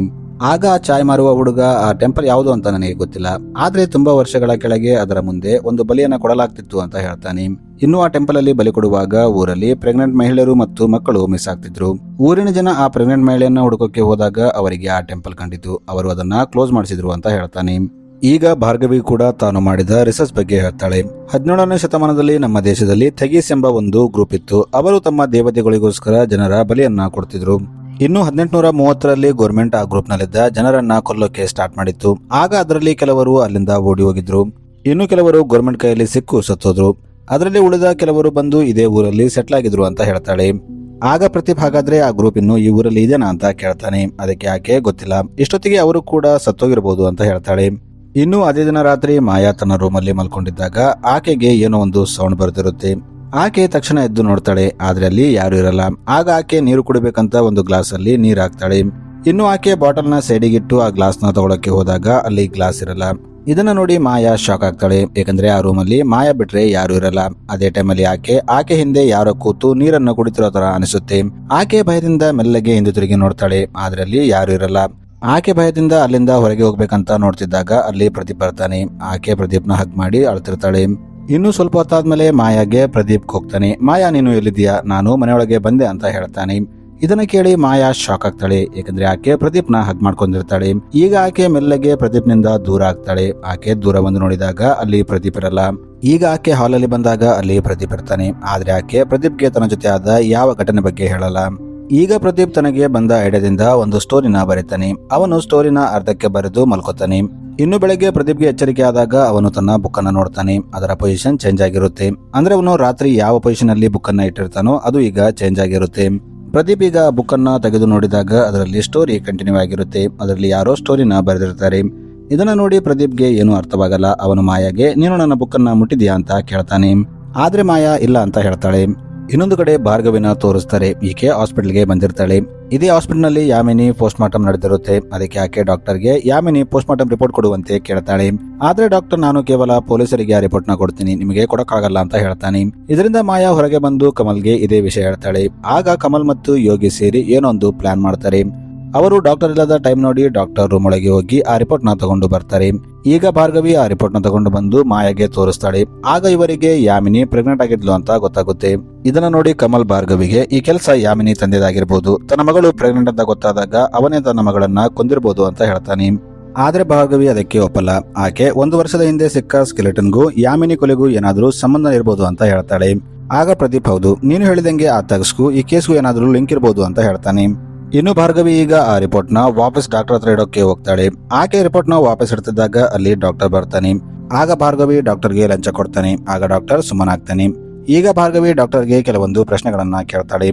ಆಗ ಆ ಚಾಯ್ ಮಾರುವ ಹುಡುಗ, ಆ ಟೆಂಪಲ್ ಯಾವುದು ಅಂತ ನನಗೆ ಗೊತ್ತಿಲ್ಲ, ಆದ್ರೆ ತುಂಬಾ ವರ್ಷಗಳ ಕೆಳಗೆ ಅದರ ಮುಂದೆ ಒಂದು ಬಲಿಯನ್ನ ಕೊಡಲಾಗ್ತಿತ್ತು ಅಂತ ಹೇಳ್ತಾನೆ. ಇನ್ನು ಆ ಟೆಂಪಲ್ ಅಲ್ಲಿ ಬಲಿ ಕೊಡುವಾಗ ಊರಲ್ಲಿ ಪ್ರೆಗ್ನೆಂಟ್ ಮಹಿಳೆಯರು ಮತ್ತು ಮಕ್ಕಳು ಮಿಸ್ ಆಗ್ತಿದ್ರು. ಊರಿನ ಜನ ಆ ಪ್ರೆಗ್ನೆಂಟ್ ಮಹಿಳೆಯನ್ನ ಹುಡುಕೋಕೆ ಹೋದಾಗ ಅವರಿಗೆ ಆ ಟೆಂಪಲ್ ಕಂಡಿತು. ಅವರು ಅದನ್ನ ಕ್ಲೋಸ್ ಮಾಡಿಸಿದ್ರು ಅಂತ ಹೇಳ್ತಾನೆ. ಈಗ ಭಾರ್ಗವಿ ಕೂಡ ತಾನು ಮಾಡಿದ ರಿಸರ್ಚ್ ಬಗ್ಗೆ ಹೇಳ್ತಾಳೆ. 17ನೇ ಶತಮಾನದಲ್ಲಿ ನಮ್ಮ ದೇಶದಲ್ಲಿ ಥೆಗೀಸ್ ಎಂಬ ಒಂದು ಗ್ರೂಪ್ ಇತ್ತು. ಅವರು ತಮ್ಮ ದೇವತೆಗಳಿಗೋಸ್ಕರ ಜನರ ಬಲಿಯನ್ನ ಕೊಡ್ತಿದ್ರು. ಇನ್ನು 1830ರಲ್ಲಿ ಗೌರ್ಮೆಂಟ್ ಆ ಗ್ರೂಪ್ ನಲ್ಲಿದ್ದ ಜನರನ್ನ ಕೊಲ್ಲೋಕೆ ಸ್ಟಾರ್ಟ್ ಮಾಡಿತ್ತು. ಆಗ ಅದರಲ್ಲಿ ಕೆಲವರು ಅಲ್ಲಿಂದ ಓಡಿ ಹೋಗಿದ್ರು. ಇನ್ನು ಕೆಲವರು ಗೌರ್ಮೆಂಟ್ ಕೈಯಲ್ಲಿ ಸಿಕ್ಕು ಸತ್ತೋದ್ರು. ಅದರಲ್ಲಿ ಉಳಿದ ಕೆಲವರು ಬಂದು ಇದೇ ಊರಲ್ಲಿ ಸೆಟ್ಲ್ ಆಗಿದ್ರು ಅಂತ ಹೇಳ್ತಾಳೆ. ಆಗ ಪ್ರದೀಪ್, ಹಾಗಾದ್ರೆ ಆ ಗ್ರೂಪ್ ಇನ್ನು ಈ ಊರಲ್ಲಿ ಇದೆನಾ ಅಂತ ಕೇಳ್ತಾನೆ. ಅದಕ್ಕೆ ಆಕೆ ಗೊತ್ತಿಲ್ಲ, ಇಷ್ಟೊತ್ತಿಗೆ ಅವರು ಕೂಡ ಸತ್ತೋಗಿರ್ಬೋದು ಅಂತ ಹೇಳ್ತಾಳೆ. ಇನ್ನು ಅದೇ ದಿನ ರಾತ್ರಿ ಮಾಯಾ ತನ್ನ ರೂಮಲ್ಲಿ ಮಲ್ಕೊಂಡಿದ್ದಾಗ ಆಕೆಗೆ ಏನೋ ಒಂದು ಸೌಂಡ್ ಬರ್ತಿರುತ್ತೆ. ಆಕೆ ತಕ್ಷಣ ಎದ್ದು ನೋಡ್ತಾಳೆ, ಆದ್ರೆ ಅಲ್ಲಿ ಯಾರು ಇರಲ್ಲ. ಆಗ ಆಕೆ ನೀರು ಕುಡಿಬೇಕಂತ ಒಂದು ಗ್ಲಾಸ್ ಅಲ್ಲಿ ನೀರ್ ಹಾಕ್ತಾಳೆ. ಇನ್ನು ಆಕೆ ಬಾಟಲ್ ನ ಸೈಡಿಗಿಟ್ಟು ಆ ಗ್ಲಾಸ್ ನ ತಗೊಳಕ್ಕೆ ಹೋದಾಗ ಅಲ್ಲಿ ಗ್ಲಾಸ್ ಇರಲ್ಲ. ಇದನ್ನ ನೋಡಿ ಮಾಯಾ ಶಾಕ್ ಆಗ್ತಾಳೆ, ಯಾಕಂದ್ರೆ ಆ ರೂಮ್ ಅಲ್ಲಿ ಮಾಯಾ ಬಿಟ್ರೆ ಯಾರು ಇರಲ್ಲ. ಅದೇ ಟೈಮಲ್ಲಿ ಆಕೆ ಹಿಂದೆ ಯಾರೋ ಕೂತು ನೀರನ್ನು ಕುಡಿತಿರೋ ತರ ಅನಿಸುತ್ತೆ. ಆಕೆ ಭಯದಿಂದ ಮೆಲ್ಲಗೆ ಹಿಂದೆ ತಿರುಗಿ ನೋಡ್ತಾಳೆ, ಆದ್ರೆ ಅಲ್ಲಿ ಯಾರು ಇರಲ್ಲ. ಆಕೆ ಭಯದಿಂದ ಅಲ್ಲಿಂದ ಹೊರಗೆ ಹೋಗ್ಬೇಕಂತ ನೋಡ್ತಿದ್ದಾಗ ಅಲ್ಲಿ ಪ್ರದೀಪ್ ಬರ್ತಾನೆ. ಆಕೆ ಪ್ರದೀಪ್ನ ಹಗ್ ಮಾಡಿ ಅಳ್ತಿರ್ತಾಳೆ. ಇನ್ನು ಸ್ವಲ್ಪ ಹೊತ್ತಾದ್ಮೇಲೆ ಮಾಯಾಗೆ ಪ್ರದೀಪ್ ಹೋಗ್ತಾನೆ. ಮಾಯಾ, ನೀನು ಎಲ್ಲಿದ್ದೀಯಾ? ನಾನು ಮನೆಯೊಳಗೆ ಬಂದೆ ಅಂತ ಹೇಳ್ತಾನೆ. ಇದನ್ನ ಕೇಳಿ ಮಾಯಾ ಶಾಕ್ ಆಗ್ತಾಳೆ, ಯಾಕಂದ್ರೆ ಆಕೆ ಪ್ರದೀಪ್ನ ಹಗ್ ಮಾಡ್ಕೊಂಡಿರ್ತಾಳೆ. ಈಗ ಆಕೆ ಮೆಲ್ಲಗೆ ಪ್ರದೀಪ್ನಿಂದ ದೂರ ಆಗ್ತಾಳೆ. ಆಕೆ ದೂರ ಬಂದು ನೋಡಿದಾಗ ಅಲ್ಲಿ ಪ್ರದೀಪ್ ಇರಲ್ಲ. ಈಗ ಆಕೆ ಹಾಲಲ್ಲಿ ಬಂದಾಗ ಅಲ್ಲಿ ಪ್ರದೀಪ್ ಇರ್ತಾನೆ. ಆದ್ರೆ ಆಕೆ ಪ್ರದೀಪ್ಗೆ ತನ್ನ ಜೊತೆ ಆದ ಯಾವ ಘಟನೆ ಬಗ್ಗೆ ಹೇಳಲ್ಲ. ಈಗ ಪ್ರದೀಪ್ ತನಗೆ ಬಂದ ಐಡಿಯಾದಿಂದ ಒಂದು ಸ್ಟೋರಿನ ಬರೀತಾನೆ. ಅವನು ಸ್ಟೋರಿನ ಅರ್ಧಕ್ಕೆ ಬರೆದು ಮಲ್ಕೋತಾನೆ. ಇನ್ನು ಬೆಳಗ್ಗೆ ಪ್ರದೀಪ್ಗೆ ಎಚ್ಚರಿಕೆ ಆದಾಗ ಅವನು ತನ್ನ ಬುಕ್ ಅನ್ನ ನೋಡ್ತಾನೆ. ಅದರ ಪೊಸಿಷನ್ ಚೇಂಜ್ ಆಗಿರುತ್ತೆ. ಅಂದ್ರೆ ಅವನು ರಾತ್ರಿ ಯಾವ ಪೊಸಿಷನ್ ಅಲ್ಲಿ ಬುಕ್ ಅನ್ನ ಇಟ್ಟಿರ್ತಾನೋ ಅದು ಈಗ ಚೇಂಜ್ ಆಗಿರುತ್ತೆ. ಪ್ರದೀಪ್ ಈಗ ಬುಕ್ ಅನ್ನ ತೆಗೆದು ನೋಡಿದಾಗ ಅದರಲ್ಲಿ ಸ್ಟೋರಿ ಕಂಟಿನ್ಯೂ ಆಗಿರುತ್ತೆ. ಅದರಲ್ಲಿ ಯಾರೋ ಸ್ಟೋರಿನ ಬರೆದಿರ್ತಾರೆ. ಇದನ್ನ ನೋಡಿ ಪ್ರದೀಪ್ಗೆ ಏನು ಅರ್ಥವಾಗಲ್ಲ. ಅವನು ಮಾಯಾಗೆ, ನೀನು ನನ್ನ ಬುಕ್ ಅನ್ನ ಮುಟ್ಟಿದ್ಯಾ ಅಂತ ಕೇಳ್ತಾನೆ. ಆದ್ರೆ ಮಾಯಾ ಇಲ್ಲ ಅಂತ ಹೇಳ್ತಾಳೆ. ಇನ್ನೊಂದು ಕಡೆ ಭಾರ್ಗವಿನ ತೋರಿಸ್ತಾರೆ. ಈಕೆ ಹಾಸ್ಪಿಟಲ್ಗೆ ಬಂದಿರ್ತಾಳೆ. ಇದೇ ಹಾಸ್ಪಿಟಲ್ ನಲ್ಲಿ ಯಾಮಿನಿ ಪೋಸ್ಟ್ ಮಾರ್ಟಮ್ ನಡೆದಿರುತ್ತೆ. ಅದಕ್ಕೆ ಆಕೆ ಡಾಕ್ಟರ್ಗೆ ಯಾಮಿನಿ ಪೋಸ್ಟ್ ಮಾರ್ಟಮ್ ರಿಪೋರ್ಟ್ ಕೊಡುವಂತೆ ಕೇಳ್ತಾಳೆ. ಆದ್ರೆ ಡಾಕ್ಟರ್, ನಾನು ಕೇವಲ ಪೊಲೀಸರಿಗೆ ಆ ರಿಪೋರ್ಟ್ ನ ಕೊಡ್ತೀನಿ, ನಿಮಗೆ ಕೊಡಕ್ಕಾಗಲ್ಲ ಅಂತ ಹೇಳ್ತಾನೆ. ಇದರಿಂದ ಮಾಯಾ ಹೊರಗೆ ಬಂದು ಕಮಲ್ಗೆ ಇದೇ ವಿಷಯ ಹೇಳ್ತಾಳೆ. ಆಗ ಕಮಲ್ ಮತ್ತು ಯೋಗಿ ಸೇರಿ ಏನೋ ಒಂದು ಪ್ಲಾನ್ ಮಾಡ್ತಾರೆ. ಅವರು ಡಾಕ್ಟರ್ ಇಲ್ಲದ ಟೈಮ್ ನೋಡಿ ಡಾಕ್ಟರ್ ರೂಮ್ ಒಳಗೆ ಹೋಗಿ ಆ ರಿಪೋರ್ಟ್ ನ ತಗೊಂಡು ಬರ್ತಾರೆ. ಈಗ ಭಾರ್ಗವಿ ಆ ರಿಪೋರ್ಟ್ ನ ತಗೊಂಡು ಬಂದು ಮಾಯಾಗೆ ತೋರಿಸ್ತಾಳೆ. ಆಗ ಇವರಿಗೆ ಯಾಮಿನಿ ಪ್ರೆಗ್ನೆಂಟ್ ಆಗಿದ್ಲು ಅಂತ ಗೊತ್ತಾಗುತ್ತೆ. ಇದನ್ನ ನೋಡಿ ಕಮಲ್ ಭಾರ್ಗವಿಗೆ, ಈ ಕೆಲಸ ಯಾಮಿನಿ ತಂದೆದಾಗಿರ್ಬೋದು, ತನ್ನ ಮಗಳು ಪ್ರೆಗ್ನೆಂಟ್ ಅಂತ ಗೊತ್ತಾದಾಗ ಅವನೇ ತನ್ನ ಮಗಳನ್ನ ಕೊಂದಿರ್ಬೋದು ಅಂತ ಹೇಳ್ತಾನೆ. ಆದ್ರೆ ಭಾರ್ಗವಿ ಅದಕ್ಕೆ ಒಪ್ಪಲ್ಲ. ಆಕೆ 1 ವರ್ಷದ ಹಿಂದೆ ಸಿಕ್ಕ ಸ್ಕೆಲೆಟನ್ಗೂ ಯಾಮಿನಿ ಕೊಲೆಗೂ ಏನಾದ್ರೂ ಸಂಬಂಧ ಇರ್ಬೋದು ಅಂತ ಹೇಳ್ತಾಳೆ. ಆಗ ಪ್ರದೀಪ್, ಹೌದು, ನೀನು ಹೇಳಿದಂಗೆ ಆ ತಗಸ್ಗೂ ಈ ಕೇಸ್ಗೂ ಏನಾದ್ರೂ ಲಿಂಕ್ ಇರ್ಬೋದು ಅಂತ ಹೇಳ್ತಾನೆ. ಇನ್ನು ಭಾರ್ಗವಿ ಈಗ ಆ ರಿಪೋರ್ಟ್ ನ ವಾಪಸ್ ಡಾಕ್ಟರ್ ಹತ್ರ ಇಡೋಕೆ ಹೋಗ್ತಾಳೆ. ಆಕೆ ರಿಪೋರ್ಟ್ ನ ವಾಪಸ್ ಇಡ್ತಿದ್ದಾಗ ಅಲ್ಲಿ ಡಾಕ್ಟರ್ ಬರ್ತಾನೆ. ಆಗ ಭಾರ್ಗವಿ ಡಾಕ್ಟರ್ಗೆ ಲಂಚ ಕೊಡ್ತಾನೆ. ಆಗ ಡಾಕ್ಟರ್ ಸುಮ್ಮನಾಗ್ತಾನೆ. ಈಗ ಭಾರ್ಗವಿ ಡಾಕ್ಟರ್ಗೆ ಕೆಲವೊಂದು ಪ್ರಶ್ನೆಗಳನ್ನ ಕೇಳ್ತಾಳೆ.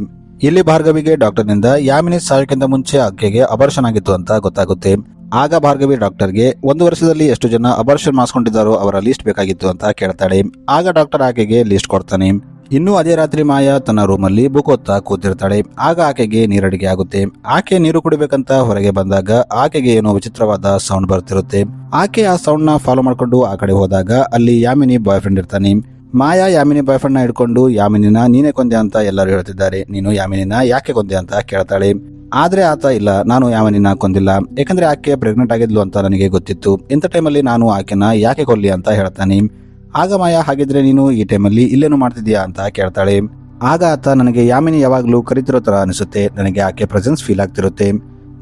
ಇಲ್ಲಿ ಭಾರ್ಗವಿಗೆ ಡಾಕ್ಟರ್ನಿಂದ ಯಾಮಿನಿ ಸಾವಿಕ್ಕಿಂತ ಮುಂಚೆ ಆಕೆಗೆ ಅಬಾರ್ಷನ್ ಆಗಿತ್ತು ಅಂತ ಗೊತ್ತಾಗುತ್ತೆ. ಆಗ ಭಾರ್ಗವಿ ಡಾಕ್ಟರ್ಗೆ 1 ವರ್ಷದಲ್ಲಿ ಎಷ್ಟು ಜನ ಅಬಾರ್ಷನ್ ಮಾಡಿಸ್ಕೊಂಡಿದ್ದಾರೋ ಅವರ ಲಿಸ್ಟ್ ಬೇಕಾಗಿತ್ತು ಅಂತ ಕೇಳ್ತಾಳೆ. ಆಗ ಡಾಕ್ಟರ್ ಆಕೆಗೆ ಲಿಸ್ಟ್ ಕೊಡ್ತಾನೆ. ಇನ್ನು ಅದೇ ರಾತ್ರಿ ಮಾಯಾ ತನ್ನ ರೂಮಲ್ಲಿ ಬುಕ್ ಓದ್ತಾ ಕೂತಿರ್ತಾಳೆ. ಆಗ ಆಕೆಗೆ ನೀರಡಿಗೆ ಆಗುತ್ತೆ. ಆಕೆ ನೀರು ಕುಡಿಬೇಕಂತ ಹೊರಗೆ ಬಂದಾಗ ಆಕೆಗೆ ಏನೋ ವಿಚಿತ್ರವಾದ ಸೌಂಡ್ ಬರ್ತಿರುತ್ತೆ. ಆಕೆ ಆ ಸೌಂಡ್ ನ ಫಾಲೋ ಮಾಡ್ಕೊಂಡು ಆ ಕಡೆ ಹೋದಾಗ ಅಲ್ಲಿ ಯಾಮಿನಿ ಬಾಯ್ ಫ್ರೆಂಡ್ ಇರ್ತಾನೆ. ಮಾಯಾ ಯಾಮಿನಿ ಬಾಯ್ ಫ್ರೆಂಡ್ ನ ಹಿಡ್ಕೊಂಡು, ಯಾಮಿನಿನ ನೀನೇ ಕೊಂದೆ ಅಂತ ಎಲ್ಲರೂ ಹೇಳ್ತಿದ್ದಾರೆ, ನೀನು ಯಾಮಿನಿನ ಯಾಕೆ ಕೊಂದೆ ಅಂತ ಕೇಳ್ತಾಳೆ. ಆದ್ರೆ ಆತ, ಇಲ್ಲ, ನಾನು ಯಾಮಿನಿನ ಕೊಂದಿಲ್ಲ, ಯಾಕಂದ್ರೆ ಆಕೆ ಪ್ರೆಗ್ನೆಂಟ್ ಆಗಿದ್ಲು ಅಂತ ನನಗೆ ಗೊತ್ತಿತ್ತು. ಇಂಥ ಟೈಮಲ್ಲಿ ನಾನು ಆಕೆನ ಯಾಕೆ ಕೊಲ್ಲಿ ಅಂತ ಹೇಳ್ತಾನೆ. ಆಗ ಮಾಯಾ, ಹಾಗಿದ್ರೆ ನೀನು ಈ ಟೈಮಲ್ಲಿ ಇಲ್ಲೇನು ಮಾಡ್ತಿದ್ಯಾ ಅಂತ ಕೇಳ್ತಾಳೆ. ಆಗ ಆತ, ನನಗೆ ಯಾಮಿನಿ ಯಾವಾಗ್ಲೂ ಕರಿತಿರೋ ತರ ಅನಿಸುತ್ತೆ, ನನಗೆ ಆಕೆ ಪ್ರೆಸೆನ್ಸ್ ಫೀಲ್ ಆಗ್ತಿರುತ್ತೆ,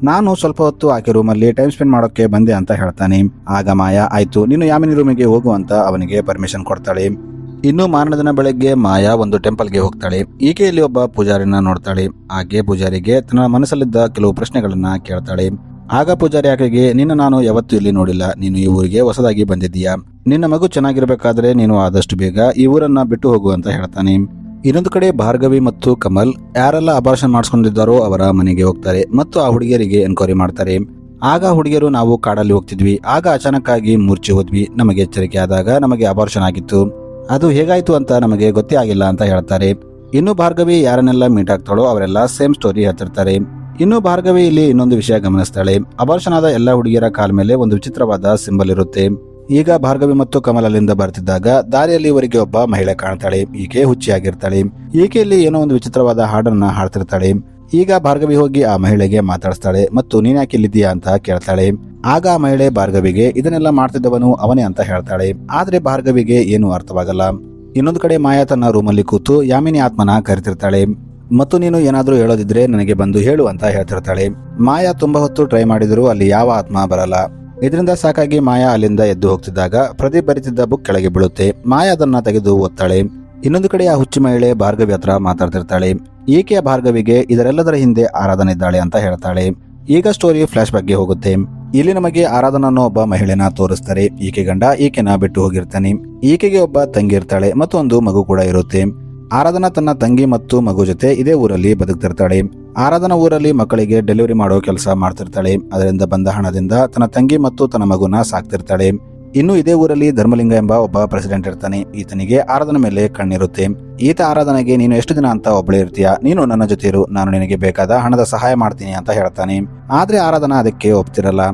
ನಾನು ಸ್ವಲ್ಪ ಹೊತ್ತು ಆಕೆ ರೂಮಲ್ಲಿ ಟೈಮ್ ಸ್ಪೆಂಡ್ ಮಾಡೋಕೆ ಬಂದೆ ಅಂತ ಹೇಳ್ತಾನೆ. ಆಗ ಮಾಯಾ, ಆಯ್ತು, ನೀನು ಯಾಮಿನಿ ರೂಮಿಗೆ ಹೋಗು ಅಂತ ಅವನಿಗೆ ಪರ್ಮಿಷನ್ ಕೊಡ್ತಾಳೆ. ಇನ್ನು ಮಾರನೇ ದಿನ ಬೆಳಗ್ಗೆ ಮಾಯಾ ಒಂದು ಟೆಂಪಲ್ಗೆ ಹೋಗ್ತಾಳೆ. ಈಕೆಯಲ್ಲಿ ಒಬ್ಬ ಪೂಜಾರಿನ ನೋಡ್ತಾಳೆ. ಆಕೆ ಪೂಜಾರಿಗೆ ತನ್ನ ಮನಸ್ಸಲ್ಲಿದ್ದ ಕೆಲವು ಪ್ರಶ್ನೆಗಳನ್ನ ಕೇಳ್ತಾಳೆ. ಆಗ ಪೂಜಾರಿ ಆಕೆಗೆ, ನಿನ್ನ ನಾನು ಯಾವತ್ತೂ ಇಲ್ಲಿ ನೋಡಿಲ್ಲ, ನೀನು ಈ ಊರಿಗೆ ಹೊಸದಾಗಿ ಬಂದಿದ್ದೀಯಾ, ನಿನ್ನ ಮಗು ಚೆನ್ನಾಗಿರ್ಬೇಕಾದ್ರೆ ನೀನು ಆದಷ್ಟು ಬೇಗ ಈ ಊರನ್ನ ಬಿಟ್ಟು ಹೋಗು ಅಂತ ಹೇಳ್ತಾನೆ. ಇನ್ನೊಂದು ಕಡೆ ಭಾರ್ಗವಿ ಮತ್ತು ಕಮಲ್ ಯಾರೆಲ್ಲ ಅಬಾರ್ಷನ್ ಮಾಡಿಸ್ಕೊಂಡಿದ್ದಾರೋ ಅವರ ಮನೆಗೆ ಹೋಗ್ತಾರೆ ಮತ್ತು ಆ ಹುಡುಗಿಯರಿಗೆ ಎನ್ಕ್ವೈರಿ ಮಾಡ್ತಾರೆ. ಆಗ ಹುಡುಗಿಯರು, ನಾವು ಕಾಡಲ್ಲಿ ಹೋಗ್ತಿದ್ವಿ, ಆಗ ಅಚಾನಕ್ ಆಗಿ ಮೂರ್ಛೆ ಹೋದ್ವಿ, ನಮಗೆ ಎಚ್ಚರಿಕೆ ಆದಾಗ ನಮಗೆ ಅಬಾರ್ಷನ್ ಆಗಿತ್ತು, ಅದು ಹೇಗಾಯ್ತು ಅಂತ ನಮಗೆ ಗೊತ್ತೇ ಆಗಿಲ್ಲ ಅಂತ ಹೇಳ್ತಾರೆ. ಇನ್ನು ಭಾರ್ಗವಿ ಯಾರನ್ನೆಲ್ಲ ಮೀಟ್ ಆಗ್ತಾಳೋ ಅವರೆಲ್ಲ ಸೇಮ್ ಸ್ಟೋರಿ ಹೇಳ್ತಿರ್ತಾರೆ. ಇನ್ನು ಭಾರ್ಗವಿ ಇಲ್ಲಿ ಇನ್ನೊಂದು ವಿಷಯ ಗಮನಿಸ್ತಾಳೆ. ಅಬಾರ್ಷನ್ ಆದ ಎಲ್ಲ ಹುಡುಗಿಯರ ಕಾಲ ಮೇಲೆ ಒಂದು ವಿಚಿತ್ರವಾದ ಸಿಂಬಲ್ ಇರುತ್ತೆ. ಈಗ ಭಾರ್ಗವಿ ಮತ್ತು ಕಮಲ್ ಅಲ್ಲಿಂದ ಬರ್ತಿದ್ದಾಗ ದಾರಿಯಲ್ಲಿ ಇವರಿಗೆ ಒಬ್ಬ ಮಹಿಳೆ ಕಾಣ್ತಾಳೆ. ಈಕೆ ಹುಚ್ಚಿಯಾಗಿರ್ತಾಳೆ. ಈಕೆಯಲ್ಲಿ ಏನೋ ಒಂದು ವಿಚಿತ್ರವಾದ ಹಾಡನ್ನ ಹಾಡ್ತಿರ್ತಾಳೆ. ಈಗ ಭಾರ್ಗವಿ ಹೋಗಿ ಆ ಮಹಿಳೆಗೆ ಮಾತಾಡಿಸ್ತಾಳೆ ಮತ್ತು ನೀನ್ ಯಾಕೆ ಇಲ್ಲಿದ್ದೀಯಾ ಅಂತ ಕೇಳ್ತಾಳೆ. ಆಗ ಆ ಮಹಿಳೆ ಭಾರ್ಗವಿಗೆ ಇದನ್ನೆಲ್ಲ ಮಾಡ್ತಿದ್ದವನು ಅವನೇ ಅಂತ ಹೇಳ್ತಾಳೆ. ಆದ್ರೆ ಭಾರ್ಗವಿಗೆ ಏನು ಅರ್ಥವಾಗಲ್ಲ. ಇನ್ನೊಂದು ಕಡೆ ಮಾಯಾ ತನ್ನ ರೂಮಲ್ಲಿ ಕೂತು ಯಾಮಿನಿ ಆತ್ಮನ ಕರಿತಿರ್ತಾಳೆ ಮತ್ತು ನೀನು ಏನಾದ್ರೂ ಹೇಳೋದಿದ್ರೆ ನನಗೆ ಬಂದು ಹೇಳು ಅಂತ ಹೇಳ್ತಿರ್ತಾಳೆ. ಮಾಯಾ ತುಂಬಾ ಹೊತ್ತು ಟ್ರೈ ಮಾಡಿದ್ರು ಅಲ್ಲಿ ಯಾವ ಆತ್ಮ ಬರಲ್ಲ. ಇದರಿಂದ ಸಾಕಾಗಿ ಮಾಯಾ ಅಲ್ಲಿಂದ ಎದ್ದು ಹೋಗ್ತಿದ್ದಾಗ ಪ್ರದೀಪ್ ಬರೀತಿದ್ದ ಬುಕ್ ಕೆಳಗೆ ಬೀಳುತ್ತೆ. ಮಾಯಾ ಅದನ್ನ ತೆಗೆದು ಓದ್ತಾಳೆ. ಇನ್ನೊಂದು ಕಡೆ ಆ ಹುಚ್ಚು ಮಹಿಳೆ ಭಾರ್ಗವಿ ಹತ್ರ ಮಾತಾಡ್ತಿರ್ತಾಳೆ. ಈಕೆಯ ಭಾರ್ಗವಿಗೆ ಇದರೆಲ್ಲದರ ಹಿಂದೆ ಆರಾಧನೆ ಇದ್ದಾಳೆ ಅಂತ ಹೇಳ್ತಾಳೆ. ಈಗ ಸ್ಟೋರಿ ಫ್ಲಾಶ್ ಬ್ಯಾಕ್ಗೆ ಹೋಗುತ್ತೆ. ಇಲ್ಲಿ ನಮಗೆ ಆರಾಧನಾ ಅನ್ನೋ ಒಬ್ಬ ಮಹಿಳೆನ ತೋರಿಸ್ತಾರೆ. ಈಕೆ ಗಂಡ ಈಕೆನ ಬಿಟ್ಟು ಹೋಗಿರ್ತಾನೆ. ಈಕೆಗೆ ಒಬ್ಬ ತಂಗಿ ಇರ್ತಾಳೆ ಮತ್ತು ಒಂದು ಮಗು ಕೂಡ ಇರುತ್ತೆ. ಆರಾಧನಾ ತನ್ನ ತಂಗಿ ಮತ್ತು ಮಗು ಜೊತೆ ಇದೇ ಊರಲ್ಲಿ ಬದುಕ್ತಿರ್ತಾಳೆ. ಆರಾಧನಾ ಊರಲ್ಲಿ ಮಕ್ಕಳಿಗೆ ಡೆಲಿವರಿ ಮಾಡೋ ಕೆಲಸ ಮಾಡ್ತಿರ್ತಾಳೆ. ಅದರಿಂದ ಬಂದ ಹಣದಿಂದ ತನ್ನ ತಂಗಿ ಮತ್ತು ತನ್ನ ಮಗುನ ಸಾಕ್ತಿರ್ತಾಳೆ. ಇನ್ನು ಇದೇ ಊರಲ್ಲಿ ಧರ್ಮಲಿಂಗ ಎಂಬ ಒಬ್ಬ ಪ್ರೆಸಿಡೆಂಟ್ ಇರ್ತಾನೆ. ಈತನಿಗೆ ಆರಾಧನ ಮೇಲೆ ಕಣ್ಣಿರುತ್ತೆ. ಈತ ಆರಾಧನೆಗೆ ನೀನು ಎಷ್ಟು ದಿನ ಅಂತ ಒಬ್ಬಳೇ ಇರ್ತೀಯ, ನೀನು ನನ್ನ ಜೊತೆ ಇರು, ನಾನು ನಿನಗೆ ಬೇಕಾದ ಹಣದ ಸಹಾಯ ಮಾಡ್ತೀನಿ ಅಂತ ಹೇಳ್ತಾನೆ. ಆದ್ರೆ ಆರಾಧನಾ ಅದಕ್ಕೆ ಒಪ್ತಿರಲ್ಲ.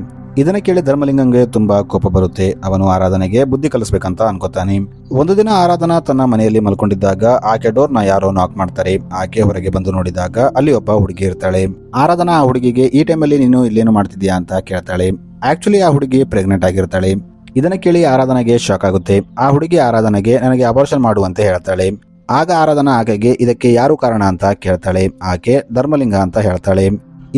ಇದನ್ನ ಕೇಳಿ ಧರ್ಮಲಿಂಗಂಗೆ ತುಂಬಾ ಕೋಪ ಬರುತ್ತೆ. ಅವನು ಆರಾಧನೆಗೆ ಬುದ್ಧಿ ಕಲಿಸ್ಬೇಕಂತ ಅನ್ಕೋತಾನೆ. ಒಂದು ದಿನ ಆರಾಧನಾ ತನ್ನ ಮನೆಯಲ್ಲಿ ಮಲ್ಕೊಂಡಿದ್ದಾಗ ಆಕೆ ಡೋರ್ನ ಯಾರೋ ನಾಕ್ ಮಾಡ್ತಾರೆ. ಆಕೆ ಹೊರಗೆ ಬಂದು ನೋಡಿದಾಗ ಅಲ್ಲಿ ಒಬ್ಬ ಹುಡುಗಿ ಇರ್ತಾಳೆ. ಆರಾಧನಾ ಆ ಹುಡುಗಿಗೆ ಈ ಟೈಮಲ್ಲಿ ನೀನು ಇಲ್ಲೇನು ಮಾಡ್ತಿದ್ಯಾ ಅಂತ ಕೇಳ್ತಾಳೆ. ಆಕ್ಚುಲಿ ಆ ಹುಡುಗಿ ಪ್ರೆಗ್ನೆಂಟ್ ಆಗಿರ್ತಾಳೆ. ಇದನ್ನ ಕೇಳಿ ಆರಾಧನೆಗೆ ಶಾಕ್ ಆಗುತ್ತೆ. ಆ ಹುಡುಗಿ ಆರಾಧನೆಗೆ ನನಗೆ ಅಬಾರ್ಷನ್ ಮಾಡುವಂತೆ ಹೇಳ್ತಾಳೆ. ಆಗ ಆರಾಧನಾ ಆಕೆಗೆ ಇದಕ್ಕೆ ಯಾರು ಕಾರಣ ಅಂತ ಕೇಳ್ತಾಳೆ. ಆಕೆ ಧರ್ಮಲಿಂಗ ಅಂತ ಹೇಳ್ತಾಳೆ.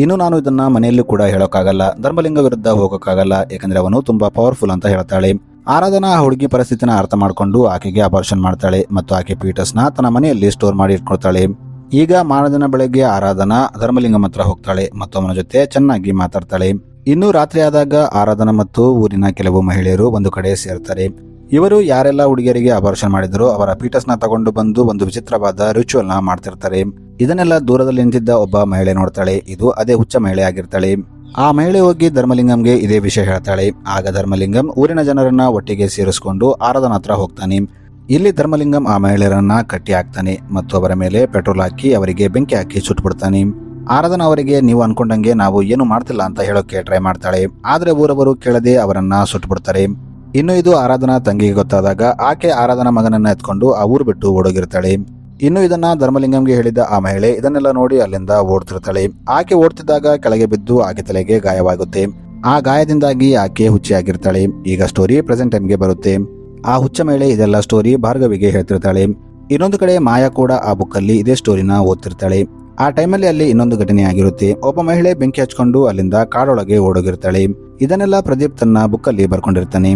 ಇನ್ನು ನಾನು ಇದನ್ನ ಮನೆಯಲ್ಲೂ ಕೂಡ ಹೇಳೋಕ್ಕಾಗಲ್ಲ, ಧರ್ಮಲಿಂಗ ವಿರುದ್ಧ ಹೋಗೋಕ್ಕಾಗಲ್ಲ, ಯಾಕಂದ್ರೆ ಅವನು ತುಂಬಾ ಪವರ್ಫುಲ್ ಅಂತ ಹೇಳ್ತಾಳೆ. ಆರಾಧನಾ ಆ ಹುಡುಗಿ ಪರಿಸ್ಥಿತಿನ ಅರ್ಥ ಮಾಡ್ಕೊಂಡು ಆಕೆಗೆ ಅಬಾರ್ಷನ್ ಮಾಡ್ತಾಳೆ ಮತ್ತು ಆಕೆ ಪೀಟಸ್ನ ತನ್ನ ಮನೆಯಲ್ಲಿ ಸ್ಟೋರ್ ಮಾಡಿ ಇಟ್ಕೊಳ್ತಾಳೆ. ಈಗ ಮಾರದಿನ ಬೆಳಗ್ಗೆ ಆರಾಧನಾ ಧರ್ಮಲಿಂಗಂ ಹತ್ರ ಹೋಗ್ತಾಳೆ ಮತ್ತು ಅವನ ಜೊತೆ ಚೆನ್ನಾಗಿ ಮಾತಾಡ್ತಾಳೆ. ಇನ್ನು ರಾತ್ರಿ ಆದಾಗ ಆರಾಧನಾ ಮತ್ತು ಊರಿನ ಕೆಲವು ಮಹಿಳೆಯರು ಒಂದು ಕಡೆ ಸೇರ್ತಾರೆ. ಇವರು ಯಾರೆಲ್ಲ ಹುಡುಗಿಯರಿಗೆ ಅಬಾರ್ಷನ್ ಮಾಡಿದ್ರು ಅವರ ಪೀಟಸ್ನ ತಗೊಂಡು ಬಂದು ಒಂದು ವಿಚಿತ್ರವಾದ ರಿಚುವಲ್ ನ ಮಾಡ್ತಿರ್ತಾರೆ. ಇದನ್ನೆಲ್ಲ ದೂರದಲ್ಲಿ ನಿಂತಿದ್ದ ಒಬ್ಬ ಮಹಿಳೆ ನೋಡ್ತಾಳೆ. ಇದು ಅದೇ ಹುಚ್ಚ ಮಹಿಳೆ ಆಗಿರ್ತಾಳೆ. ಆ ಮಹಿಳೆ ಹೋಗಿ ಧರ್ಮಲಿಂಗಂಗೆ ಇದೇ ವಿಷಯ ಹೇಳ್ತಾಳೆ. ಆಗ ಧರ್ಮಲಿಂಗಂ ಊರಿನ ಜನರನ್ನ ಒಟ್ಟಿಗೆ ಸೇರಿಸಿಕೊಂಡು ಆರಾಧನಾ ಹತ್ರ ಹೋಗ್ತಾನೆ. ಇಲ್ಲಿ ಧರ್ಮಲಿಂಗಂ ಆ ಮಹಿಳೆಯರನ್ನ ಕಟ್ಟಿ ಹಾಕ್ತಾನೆ ಮತ್ತು ಅವರ ಮೇಲೆ ಪೆಟ್ರೋಲ್ ಹಾಕಿ ಅವರಿಗೆ ಬೆಂಕಿ ಹಾಕಿ ಸುಟ್ಬಿಡ್ತಾನೆ. ಆರಾಧನಾ ಅವರಿಗೆ ನೀವು ಅನ್ಕೊಂಡಂಗೆ ನಾವು ಏನು ಮಾಡ್ತಿಲ್ಲ ಅಂತ ಹೇಳೋಕೆ ಟ್ರೈ ಮಾಡ್ತಾಳೆ. ಆದ್ರೆ ಊರವರು ಕೇಳದೆ ಅವರನ್ನ ಸುಟ್ಬಿಡ್ತಾರೆ. ಇನ್ನು ಇದು ಆರಾಧನಾ ತಂಗಿಗೆ ಗೊತ್ತಾದಾಗ ಆಕೆ ಆರಾಧನಾ ಮಗನನ್ನ ಎತ್ಕೊಂಡು ಆ ಊರು ಬಿಟ್ಟು ಓಡೋಗಿರ್ತಾಳೆ. ಇನ್ನು ಇದನ್ನ ಧರ್ಮಲಿಂಗಂಗೆ ಹೇಳಿದ ಆ ಮಹಿಳೆ ಇದನ್ನೆಲ್ಲ ನೋಡಿ ಅಲ್ಲಿಂದ ಓಡ್ತಿರ್ತಾಳೆ. ಆಕೆ ಓಡ್ತಿದ್ದಾಗ ಕೆಳಗೆ ಬಿದ್ದು ಆಕೆ ತಲೆಗೆ ಗಾಯವಾಗುತ್ತೆ. ಆ ಗಾಯದಿಂದಾಗಿ ಆಕೆ ಹುಚ್ಚಿಯಾಗಿರ್ತಾಳೆ. ಈಗ ಸ್ಟೋರಿ ಪ್ರೆಸೆಂಟ್ ಟೈಮ್ಗೆ ಬರುತ್ತೆ. ಆ ಹುಚ್ಚ ಮಹಿಳೆ ಇದೆಲ್ಲ ಸ್ಟೋರಿ ಭಾರ್ಗವಿಗೆ ಹೇಳ್ತಿರ್ತಾಳೆ. ಇನ್ನೊಂದು ಕಡೆ ಮಾಯಾ ಕೂಡ ಆ ಬುಕ್ಕಲ್ಲಿ ಇದೇ ಸ್ಟೋರಿನ ಓದ್ತಿರ್ತಾಳೆ. ಆ ಟೈಮಲ್ಲಿ ಅಲ್ಲಿ ಇನ್ನೊಂದು ಘಟನೆ ಆಗಿರುತ್ತೆ. ಒಬ್ಬ ಮಹಿಳೆ ಬೆಂಕಿ ಹಚ್ಕೊಂಡು ಅಲ್ಲಿಂದ ಕಾಡೊಳಗೆ ಓಡೋಗಿರ್ತಾಳೆ. ಇದನ್ನೆಲ್ಲ ಪ್ರದೀಪ್ ತನ್ನ ಬುಕ್ಕಲ್ಲಿ ಬರ್ಕೊಂಡಿರ್ತಾನೆ.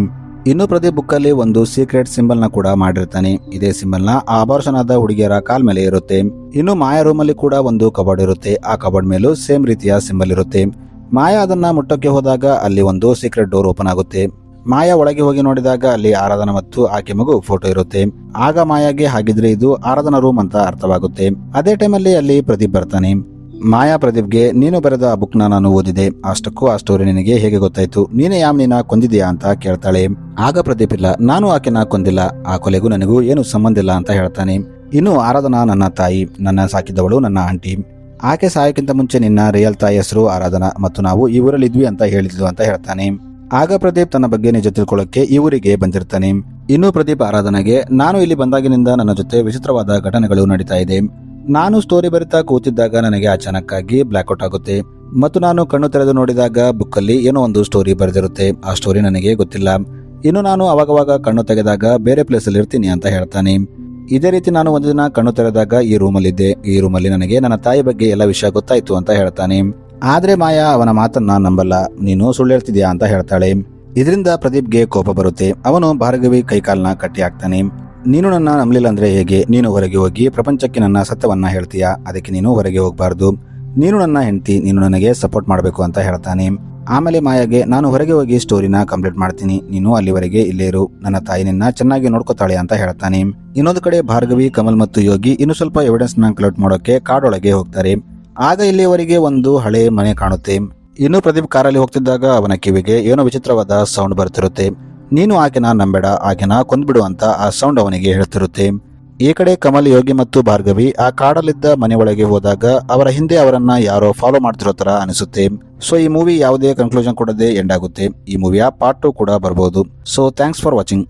ಇನ್ನು ಪ್ರದೀಪ್ ಬುಕ್ಕಲ್ಲಿ ಒಂದು ಸೀಕ್ರೆಟ್ ಸಿಂಬಲ್ ನ ಕೂಡ ಮಾಡಿರ್ತಾನೆ. ಇದೇ ಸಿಂಬಲ್ ನ ಆ ಅಬಾರ್ಷನ್ ಆದ ಹುಡುಗಿಯರ ಕಾಲ್ ಮೇಲೆ ಇರುತ್ತೆ. ಇನ್ನು ಮಾಯಾ ರೂಮ್ ಅಲ್ಲಿ ಕೂಡ ಒಂದು ಕಬೋರ್ಡ್ ಇರುತ್ತೆ. ಆ ಕಬೋರ್ಡ್ ಮೇಲೂ ಸೇಮ್ ರೀತಿಯ ಸಿಂಬಲ್ ಇರುತ್ತೆ. ಮಾಯಾ ಅದನ್ನ ಮುಟ್ಟಕ್ಕೆ ಹೋದಾಗ ಅಲ್ಲಿ ಒಂದು ಸೀಕ್ರೆಟ್ ಡೋರ್ ಓಪನ್ ಆಗುತ್ತೆ. ಮಾಯಾ ಒಳಗೆ ಹೋಗಿ ನೋಡಿದಾಗ ಅಲ್ಲಿ ಆರಾಧನಾ ಮತ್ತು ಆಕೆ ಮಗು ಫೋಟೋ ಇರುತ್ತೆ. ಆಗ ಮಾಯಾಗೆ ಹಾಗಿದ್ರೆ ಇದು ಆರಾಧನಾ ರೂಮ್ ಅಂತ ಅರ್ಥವಾಗುತ್ತೆ. ಅದೇ ಟೈಮಲ್ಲಿ ಅಲ್ಲಿ ಪ್ರದೀಪ್ ಬರ್ತಾನೆ. ಮಾಯಾ ಪ್ರದೀಪ್ಗೆ ನೀನು ಬರೆದ ಆ ಬುಕ್ ನಾನು ಓದಿದೆ, ಅಷ್ಟಕ್ಕೂ ಆ ಸ್ಟೋರಿ ನಿನಗೆ ಹೇಗೆ ಗೊತ್ತಾಯ್ತು, ನೀನೇ ಯಾಮ್ನಿನ ಕೊಂದಿದ್ಯಾ ಅಂತ ಕೇಳ್ತಾಳೆ. ಆಗ ಪ್ರದೀಪ್ ಇಲ್ಲ, ನಾನು ಆಕೆನ ಕೊಂದಿಲ್ಲ, ಆ ಕೊಲೆಗೂ ನನಗೂ ಏನು ಸಂಬಂಧ ಇಲ್ಲ ಅಂತ ಹೇಳ್ತಾನೆ. ಇನ್ನು ಆರಾಧನಾ ನನ್ನ ತಾಯಿ, ನನ್ನ ಸಾಕಿದವಳು ನನ್ನ ಆಂಟಿ. ಆಕೆ ಸಾಯಕ್ಕಿಂತ ಮುಂಚೆ ನಿನ್ನ ರಿಯಲ್ ತಾಯಿ ಹೆಸರು ಆರಾಧನಾ ಮತ್ತು ನಾವು ಈ ಊರಲ್ಲಿ ಇದ್ವಿ ಅಂತ ಹೇಳಿದ್ಲು ಅಂತ ಹೇಳ್ತಾನೆ. ಆಗ ಪ್ರದೀಪ್ ತನ್ನ ಬಗ್ಗೆ ನಿಜ ತಿಳ್ಕೊಳ್ಳೋಕೆ ಈ ಊರಿಗೆ ಬಂದಿರ್ತಾನೆ. ಇನ್ನು ಪ್ರದೀಪ್ ಆರಾಧನೆಗೆ ನಾನು ಇಲ್ಲಿ ಬಂದಾಗಿನಿಂದ ನನ್ನ ಜೊತೆ ವಿಚಿತ್ರವಾದ ಘಟನೆಗಳು ನಡೀತಾ ಇದೆ. ನಾನು ಸ್ಟೋರಿ ಬರಿತಾ ಕೂತಿದ್ದಾಗ ನನಗೆ ಅಚಾನಕ್ಕಾಗಿ ಬ್ಲಾಕ್ಔಟ್ ಆಗುತ್ತೆ ಮತ್ತು ನಾನು ಕಣ್ಣು ತೆರೆದು ನೋಡಿದಾಗ ಬುಕ್ಕಲ್ಲಿ ಏನೋ ಒಂದು ಸ್ಟೋರಿ ಬರೆದಿರುತ್ತೆ. ಆ ಸ್ಟೋರಿ ನನಗೆ ಗೊತ್ತಿಲ್ಲ. ಇನ್ನು ನಾನು ಅವಾಗವಾಗ ಕಣ್ಣು ತೆಗೆದಾಗ ಬೇರೆ ಪ್ಲೇಸಲ್ಲಿ ಇರ್ತೀನಿ ಅಂತ ಹೇಳ್ತಾನೆ. ಇದೇ ರೀತಿ ನಾನು ಒಂದು ದಿನ ಕಣ್ಣು ತೆರೆದಾಗ ಈ ರೂಮಲ್ಲಿದ್ದೆ. ಈ ರೂಮಲ್ಲಿ ನನಗೆ ನನ್ನ ತಾಯಿ ಬಗ್ಗೆ ಎಲ್ಲ ವಿಷಯ ಗೊತ್ತಾಯ್ತು ಅಂತ ಹೇಳ್ತಾನೆ. ಆದ್ರೆ ಮಾಯಾ ಅವನ ಮಾತನ್ನ ನಂಬಲ್ಲ. ನೀನು ಸುಳ್ಳು ಹೇಳ್ತಿದ್ಯಾ ಅಂತ ಹೇಳ್ತಾಳೆ. ಇದರಿಂದ ಪ್ರದೀಪ್ಗೆ ಕೋಪ ಬರುತ್ತೆ. ಅವನು ಭಾರ್ಗವಿ ಕೈಕಾಲ್ನ ಕಟ್ಟಿ ಹಾಕ್ತಾನೆ. ನೀನು ನನ್ನ ನಂಬಲಿಲ್ಲ ಅಂದ್ರೆ ಹೇಗೆ? ನೀನು ಹೊರಗೆ ಹೋಗಿ ಪ್ರಪಂಚಕ್ಕೆ ನನ್ನ ಸತ್ಯವನ್ನ ಹೇಳ್ತೀಯಾ? ಅದಕ್ಕೆ ನೀನು ಹೊರಗೆ ಹೋಗಬಾರ್ದು. ನೀನು ನನ್ನ ಹೆಂಡತಿ, ನೀನು ನನಗೆ ಸಪೋರ್ಟ್ ಮಾಡಬೇಕು ಅಂತ ಹೇಳ್ತಾನೆ. ಆಮೇಲೆ ಮಾಯಾಗೆ ನಾನು ಹೊರಗೆ ಹೋಗಿ ಸ್ಟೋರಿನ ಕಂಪ್ಲೀಟ್ ಮಾಡ್ತೀನಿ, ನೀನು ಅಲ್ಲಿವರೆಗೆ ಇಲ್ಲೇ ಇರು, ನನ್ನ ತಾಯಿ ನಿನ್ನ ಚೆನ್ನಾಗಿ ನೋಡ್ಕೋತಾಳೆ ಅಂತ ಹೇಳ್ತಾನೆ. ಇನ್ನೊಂದು ಕಡೆ ಭಾರ್ಗವಿ, ಕಮಲ್ ಮತ್ತು ಯೋಗಿ ಇನ್ನು ಸ್ವಲ್ಪ ಎವಿಡೆನ್ಸ್ ನ ಕಲೆಕ್ಟ್ ಮಾಡೋಕೆ ಕಾಡೊಳಗೆ ಹೋಗ್ತಾರೆ. ಆಗ ಇಲ್ಲಿಯವರೆಗೆ ಒಂದು ಹಳೆ ಮನೆ ಕಾಣುತ್ತೆ. ಇನ್ನು ಪ್ರದೀಪ್ ಕಾರಲ್ಲಿ ಹೋಗ್ತಿದ್ದಾಗ ಅವನ ಕಿವಿಗೆ ಏನೋ ವಿಚಿತ್ರವಾದ ಸೌಂಡ್ ಬರ್ತಿರುತ್ತೆ. ನೀನು ಆಕೆನ ನಂಬೇಡ, ಆಕೆನ ಕೊಂದ್ಬಿಡು ಅಂತ ಆ ಸೌಂಡ್ ಅವನಿಗೆ ಹೇಳ್ತಿರುತ್ತೆ. ಈ ಕಡೆ ಕಮಲ್, ಯೋಗಿ ಮತ್ತು ಭಾರ್ಗವಿ ಆ ಕಾಡಲ್ಲಿದ್ದ ಮನೆ ಒಳಗೆ ಹೋದಾಗ ಅವರ ಹಿಂದೆ ಅವರನ್ನ ಯಾರೋ ಫಾಲೋ ಮಾಡ್ತಿರೋ ತರ ಅನಿಸುತ್ತೆ. ಸೊ ಈ ಮೂವಿ ಯಾವುದೇ ಕನ್ಕ್ಲೂಷನ್ ಕೊಡದೆ ಎಂಡ್ ಆಗುತ್ತೆ. ಈ ಮೂವಿಯ ಪಾರ್ಟ್ 2 ಕೂಡ ಬರ್ಬೋದು. So thanks for watching.